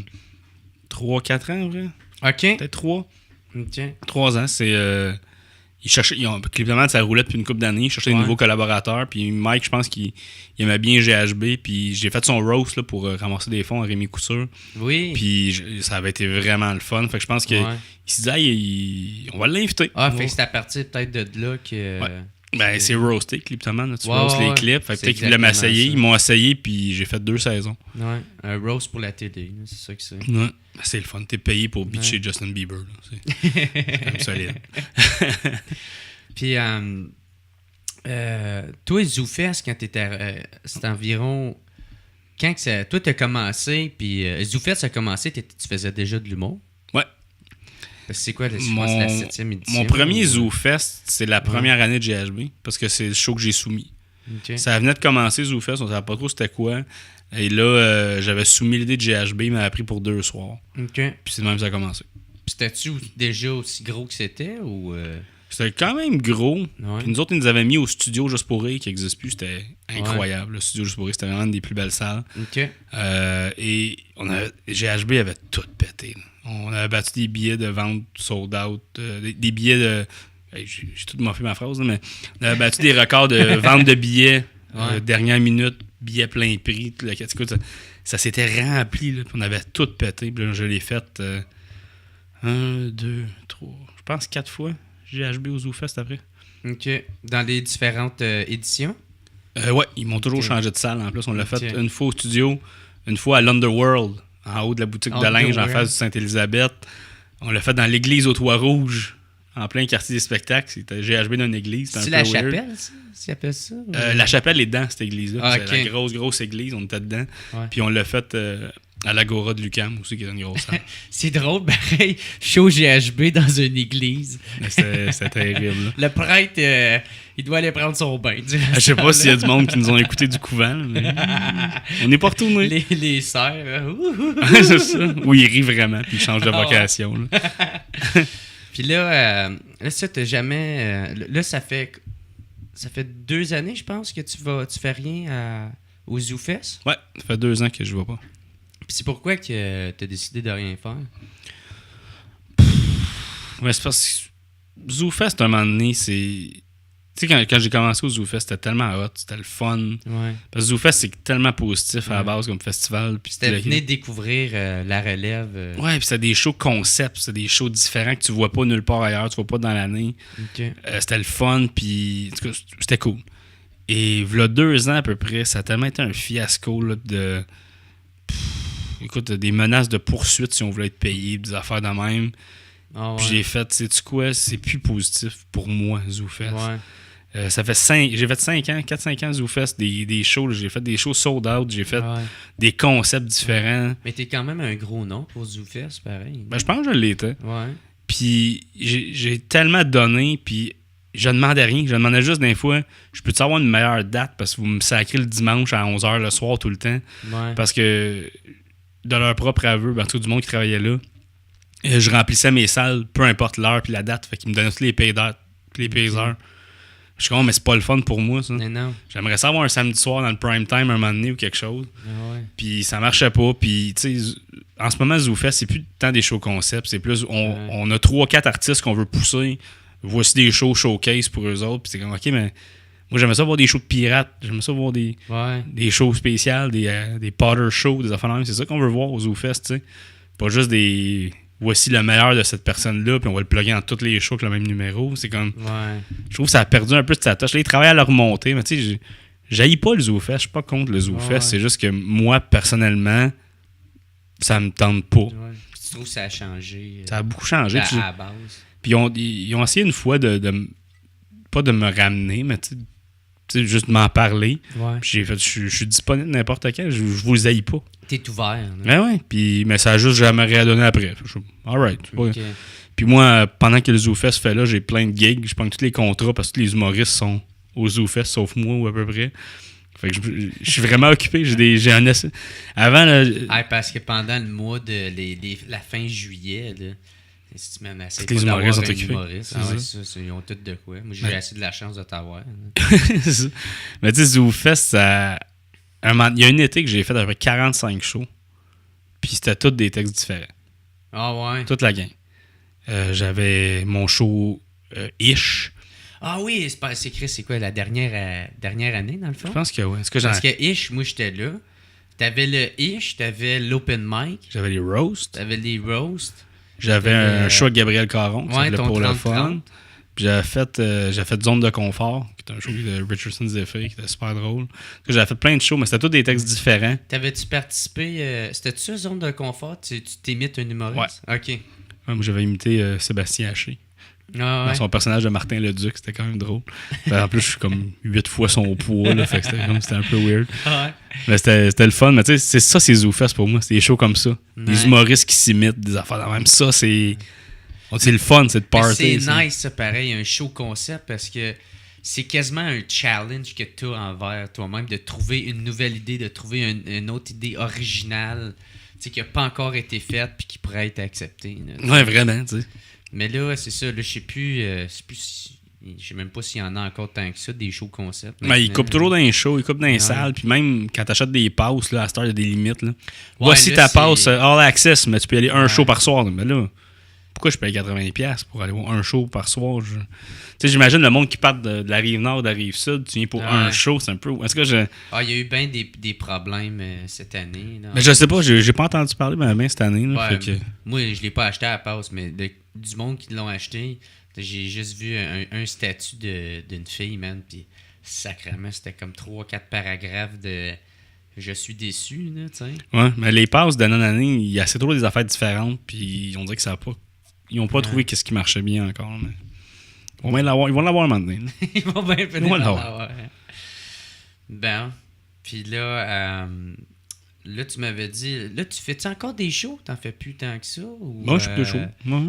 3-4 ans, vrai. OK. Peut-être 3. OK. 3 ans, c'est. Kleptomane, ça roulait depuis une couple d'années. Ils cherchaient des nouveaux collaborateurs. Puis Mike, je pense qu'il aimait bien GHB. Puis j'ai fait son roast là, pour ramasser des fonds à Rémi Couture. Oui. Puis ça avait été vraiment le fun. Fait que je pense qu'il s'est dit, on va l'inviter. Fait que c'est à partir peut-être de là que... Ben, c'est roasté, Kleptomane. Tu roast les clips. Fait que peut-être qu'ils voulaient m'essayer. Ils m'ont essayé. Puis j'ai fait 2 saisons. Ouais. Un roast pour la télé. C'est ça que c'est. Ouais. C'est le fun. T'es payé pour bitcher Justin Bieber. Là. C'est quand même solide. Puis, toi, ZooFest, quand t'étais... c'était environ... Quand que toi, t'as commencé, puis ZooFest a commencé, tu faisais déjà de l'humour? Ouais. Parce que c'est quoi, je pense, la 7e édition? Mon premier ZooFest, c'est la première année de GHB, parce que c'est le show que j'ai soumis. Okay. Ça venait de commencer, ZooFest, on ne savait pas trop c'était quoi. Et là, j'avais soumis l'idée de GHB, il m'a appris pour 2 soirs. OK. Puis c'est de même que ça a commencé. Puis c'était-tu déjà aussi gros que c'était, ou... C'était quand même gros. Ouais. Puis nous autres, ils nous avaient mis au studio Juste pour rire, qui n'existe plus. C'était incroyable. Ouais. Le studio Juste pour rire, c'était vraiment une des plus belles salles. OK. Et GHB avait tout pété. Là. On avait battu des billets de vente sold out, des billets de... J'ai tout moffé ma phrase, là, mais on avait battu des records de vente de billets, dernière minute, billets plein prix. Écoute, ça s'était rempli. Là, on avait tout pété. Puis là, je l'ai fait 1, 2, 3, je pense 4 fois. GHB au ZooFest après. OK. Dans les différentes éditions? Ouais, ils m'ont toujours changé de salle. En plus, on l'a fait une fois au studio, une fois à l'Underworld, en haut de la boutique de linge, en face du Sainte-Élisabeth. On l'a fait dans l'église au Toit-Rouge, en plein quartier des spectacles. C'était GHB dans une église. C'est la chapelle, ça? Tu appelles ça? La chapelle est dans cette église-là. Ah, c'est la grosse église, on était dedans. Ouais. Puis on l'a fait à l'Agora de Lucam aussi, qui est une grosse salle. C'est drôle, pareil, show GHB dans une église. C'était terrible. Là. Le prêtre, il doit aller prendre son bain. Je sais pas s'il y a du monde qui nous ont écouté du couvent, mais on n'est pas retourné. Les sœurs. C'est ça. Où ils rient vraiment, puis ils changent de vocation. Là. Puis là, ça, t'as jamais... là, ça fait 2 années, je pense, que tu fais rien au ZooFest. Ouais, ça fait 2 ans que je vois pas. Puis c'est pourquoi que t'as décidé de rien faire? Ouais, c'est parce que ZooFest, à un moment donné, c'est... Tu sais, quand j'ai commencé au ZooFest, c'était tellement hot, c'était le fun. Ouais. Parce que ZooFest, c'est tellement positif à la base comme festival. Puis c'était venir découvrir la relève. Ouais, puis c'était des shows concepts, c'était des shows différents que tu vois pas nulle part ailleurs, tu vois pas dans l'année. Okay. C'était le fun, puis en tout cas, c'était cool. Et il y a 2 ans à peu près, ça a tellement été un fiasco là, de... écoute, des menaces de poursuite si on voulait être payé, des affaires de même. Oh, ouais. Puis j'ai fait, sais-tu quoi, c'est plus positif pour moi, ZooFest. Ouais. J'ai fait 5 ans, 4-5 ans ZooFest, des shows. J'ai fait des shows sold out, j'ai fait des concepts différents. Mais t'es quand même un gros nom pour ZooFest, pareil. Ben, je pense que je l'étais. Ouais. Puis j'ai tellement donné, puis je demandais rien. Je demandais juste des fois, je peux-tu avoir une meilleure date parce que vous me sacrez le dimanche à 11h le soir tout le temps. Ouais. Parce que de leur propre aveu, ben, tout du monde qui travaillait là, je remplissais mes salles, peu importe l'heure puis la date. Fait qu'ils me donnaient tous les pay dates, les pay heures. Je suis comme, mais c'est pas le fun pour moi, ça. Mais non. J'aimerais ça avoir un samedi soir dans le prime time un moment donné ou quelque chose. Ouais. Puis ça marchait pas. Puis, tu sais, en ce moment, ZooFest, c'est plus tant des shows concepts. C'est plus, on a 3-4 artistes qu'on veut pousser. Voici des shows showcase pour eux autres. Puis c'est comme, OK, mais moi, j'aimerais ça voir des shows de pirates. J'aimerais ça voir des shows spéciales, des Potter shows, des affaires. C'est ça qu'on veut voir au ZooFest, tu sais. Pas juste des... Voici le meilleur de cette personne-là, puis on va le plugger dans tous les shows avec le même numéro. C'est comme... Ouais. Je trouve que ça a perdu un peu de sa touche. Là, ils travaillent à le remonter, mais tu sais, j'haïs pas le ZooFest. Je suis pas contre le ZooFest. Ouais. C'est juste que moi, personnellement, ça me tente pas. Ouais. Tu trouves que ça a changé? Ça a beaucoup changé. À la base. Puis ils ont essayé une fois pas de me ramener, mais tu sais, juste de m'en parler. Ouais. Puis j'ai fait, je suis disponible n'importe quand. Je vous haïs pas. T'es ouvert. Mais ouais. Puis, mais ça a juste jamais réadonné après. Alright. Okay. Puis moi, pendant que le ZooFest fait là, j'ai plein de gigs. Je prends tous les contrats parce que tous les humoristes sont au ZooFest, sauf moi ou à peu près. Fait que je suis vraiment occupé. J'ai un essai. Avant, là, parce que pendant le mois de la fin juillet, là, si tu m'en essaies les humoristes sont occupés. Ils ont tout de quoi. Moi, j'ai assez de la chance de t'avoir. C'est ça. Mais tu sais, ZooFest, ça... Il y a une été que j'ai fait à peu près 45 shows. Puis c'était tous des textes différents. Ah ouais? Toute la gang. J'avais mon show Ish. Ah oui, c'est Chris, c'est quoi, la dernière année, dans le fond? Je pense que oui. Parce que Ish, moi, j'étais là. T'avais le Ish, t'avais l'Open Mic. J'avais les roasts. T'avais les roasts. J'avais un show avec Gabriel Caron, qui s'appelait Pour le fun. Puis j'avais fait Zone de confort, qui était un show de Richardson Zephyr, qui était super drôle. J'avais fait plein de shows, mais c'était tous des textes différents. T'avais-tu participé... C'était-tu ça, Zone de confort? Tu t'imites un humoriste? Ouais. OK. Ouais, moi, j'avais imité Sébastien Haché. Ah, ouais. Son personnage de Martin Leduc, c'était quand même drôle. En plus, je suis comme 8 fois son poids, là, fait que c'était un peu weird. Ouais. Mais c'était le fun. Mais tu sais, c'est ça, c'est ZooFest pour moi. C'est des shows comme ça. Ouais. Des humoristes qui s'imitent, des affaires. Même ça, c'est le fun, c'est de party. C'est nice, ça, pareil, un show concept, parce que c'est quasiment un challenge que tu as envers toi-même, de trouver une nouvelle idée, de trouver une autre idée originale, qui n'a pas encore été faite puis qui pourrait être acceptée. Là, ouais, vraiment, tu sais. Mais là, c'est ça, là, je sais plus je sais même pas s'il y en a encore tant que ça, des shows concept. Mais ils coupent toujours dans les shows, ils coupent dans les salles, puis même quand t'achètes des passes, là, à cette heure, il y a des limites. Là. Voici ta passe all access, mais tu peux y aller un show par soir. Mais là, pourquoi je paye 80$ pour aller voir un show par soir? Tu sais, j'imagine le monde qui part de la Rive-Nord, de la Rive-Sud, tu viens pour un show, c'est un peu... Est-ce que il y a eu bien des problèmes cette année. Là. Mais je sais pas, j'ai pas entendu parler bien cette année. Là, ouais, fait que... Moi, je l'ai pas acheté à la passe, mais du monde qui l'ont acheté, j'ai juste vu un statut d'une fille, man, puis sacrément, c'était comme 3-4 paragraphes de « Je suis déçu », là, tu sais. Ouais, mais les passes d'année en année, il y a assez trop des affaires différentes, puis on dirait que ça a pas... Ils n'ont pas trouvé qu'est-ce qui marchait bien encore, mais... Ils vont l'avoir un moment donné. Ils vont bien finir l'avoir. Bon. Puis là, tu m'avais dit... Là, tu fais-tu encore des shows? T'en fais plus tant que ça? Ou, moi, je fais des shows.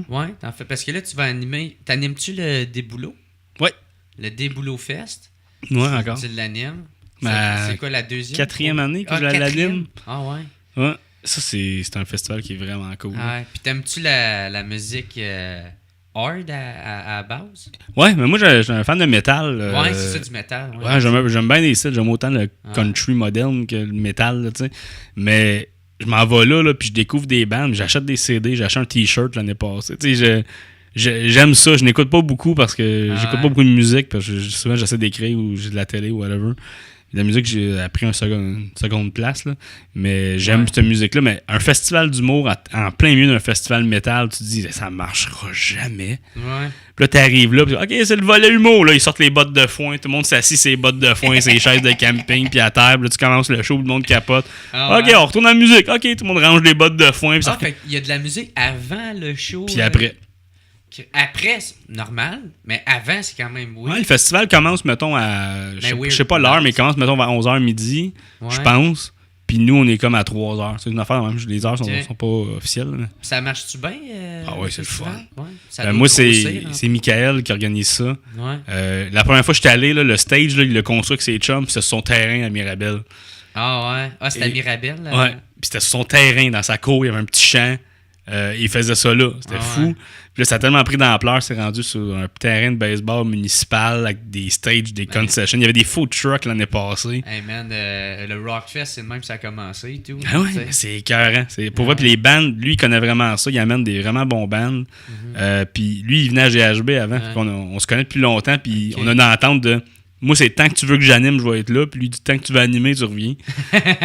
Ouais, t'en fais... Parce que là, tu vas animer... T'animes-tu le Déboulot? Ouais. Le Déboulot Fest? Ouais, encore. Tu l'animes? C'est quoi, la deuxième? 4e année que je l'anime. Ah ouais? Ouais. Ça, c'est un festival qui est vraiment cool. Ah ouais. Puis t'aimes-tu la musique hard à base? Ouais, mais moi, je suis un fan de métal. Ouais, c'est ça, du métal. Ouais, j'aime bien les styles. J'aime autant le country moderne que le métal, tu sais. Mais je m'en vais là, puis je découvre des bandes. J'achète des CD, j'achète un T-shirt l'année passée. Tu sais, j'aime ça. Je n'écoute pas beaucoup parce que j'écoute pas beaucoup de musique. Parce que souvent, j'essaie d'écrire ou j'ai de la télé ou whatever. La musique, j'ai pris une seconde place, là. Mais j'aime cette musique-là. Mais un festival d'humour en plein milieu d'un festival métal, tu te dis, ça marchera jamais. Ouais. Puis là, t'arrives là, puis OK, c'est le volet humour, là. Ils sortent les bottes de foin. Tout le monde s'assit ses bottes de foin, ses chaises de camping, puis à table. Là, tu commences le show, le monde capote. OK, on retourne à la musique. OK, tout le monde range les bottes de foin. Fait qu'il y a de la musique avant le show. Puis après. Après, c'est normal, mais avant, c'est quand même weird. Ouais, le festival commence, mettons, à... Je sais pas l'heure, mais il commence, mettons, vers 11h midi, je pense. Puis nous, on est comme à 3h. C'est une affaire, même. Les heures sont pas officielles. Mais... Ça marche-tu bien? Ah ouais, c'est le fun. Ouais. Moi, c'est Michael qui organise ça. Ouais. La première fois que j'étais allé, là, le stage, là, il l'a construit avec ses chums, c'est sur son terrain à Mirabel. Ah ouais? Ah, c'était à Mirabel? Là. Ouais. Puis c'était sur son terrain, dans sa cour, il y avait un petit champ. Il faisait ça là. C'était fou. Ouais. Puis là, ça a tellement pris d'ampleur, c'est rendu sur un terrain de baseball municipal avec des stages, des concessions. Il y avait des food trucks l'année passée. Hey man, le Rockfest, c'est le même que ça a commencé et tout. Ah ouais, c'est écœurant. Pour vrai, puis les bandes, lui, il connaît vraiment ça. Il amène des vraiment bons bandes. Puis lui, il venait à GHB avant. On se connaît depuis longtemps. Puis on a une entente de... Moi, c'est tant que tu veux que j'anime, je vais être là. Puis lui, tant que tu veux animer, tu reviens.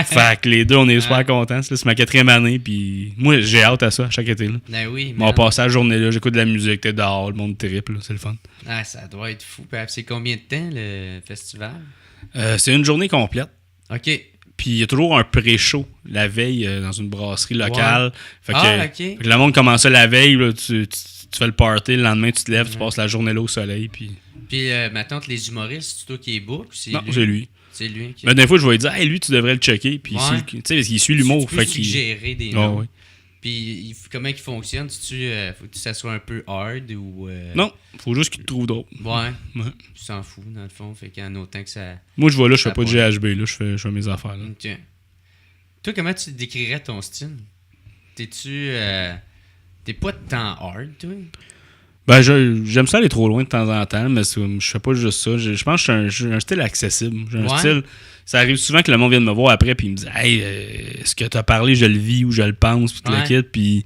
Fait que les deux, on est super contents. C'est ma 4e année. Puis moi, j'ai hâte à ça, chaque été. Là. Ben oui. On va passer la journée là. J'écoute de la musique, t'es dehors, le monde triple. C'est le fun. Ah, ça doit être fou. C'est combien de temps, le festival? C'est une journée complète. OK. Puis il y a toujours un pré-show la veille dans une brasserie locale. Ouais. Fait que le monde commence la veille. Là, tu fais le party. Le lendemain, tu te lèves, tu passes la journée là au soleil. Puis maintenant, les humoristes, c'est toi qui est book? Non, c'est lui. C'est lui. Okay. Mais des fois, je vais lui dire, hey, lui, tu devrais le checker. Puis tu sais, parce qu'il suit l'humour. Tu peux suggérer des noms. Ouais. Puis comment il fonctionne? Faut que ça soit un peu hard ou... Non, faut juste qu'il te trouve drôle. Ouais. Tu t'en fous, dans le fond. Fait qu'en autant que ça... Moi, je vois là, je fais pas de GHB. Là, je fais mes affaires. Là. Okay. Toi, comment tu décrirais ton style? T'es-tu... T'es pas tant hard, toi? Ben, j'aime ça aller trop loin de temps en temps, mais je fais pas juste ça. Je pense que j'ai un style accessible. J'ai un style... Ça arrive souvent que le monde vienne me voir après puis il me dit « Hey, ce que t'as parlé, je le vis ou je le pense, puis tu le quittes. » Puis,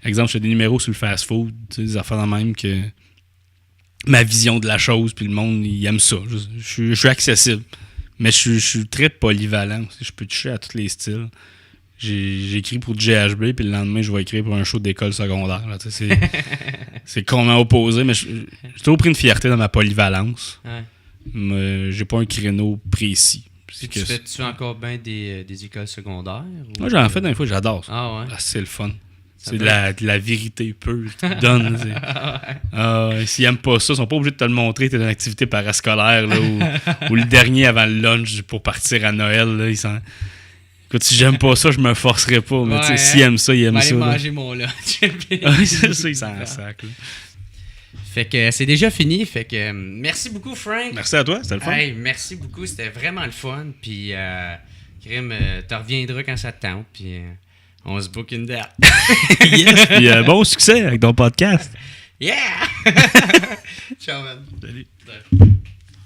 exemple, je fais des numéros sur le fast-food, des affaires dans même que... Ma vision de la chose, puis le monde, il aime ça. Je suis accessible. Mais je suis très polyvalent. Je peux toucher à tous les styles. J'écris pour du GHB, puis le lendemain, je vais écrire pour un show d'école secondaire. Là, c'est complètement opposé, mais j'ai toujours pris une fierté dans ma polyvalence. Ouais. Mais j'ai pas un créneau précis. Tu fais-tu encore bien des écoles secondaires? Moi, j'en fais des fois, j'adore ça. Ah ouais? C'est le fun. C'est de la vérité pure qu'ils donnent. S'ils n'aiment pas ça, ils sont pas obligés de te le montrer. Tu es dans une activité parascolaire là, ou le dernier avant le lunch pour partir à Noël. Là, écoute, si j'aime pas ça, je me forcerai pas. Mais s'ils aiment ça, ils aiment ça. Je vais aller manger mon lunch. C'est ça, ils s'en sacrent. Fait que c'est déjà fini. Fait que merci beaucoup, Frank. Merci à toi, c'était le fun. Hey, merci beaucoup, c'était vraiment le fun. Puis, Krim, tu reviendras quand ça te tente. Puis, on se book une date. Yes, puis bon succès avec ton podcast. Yeah! Ciao, man. Salut.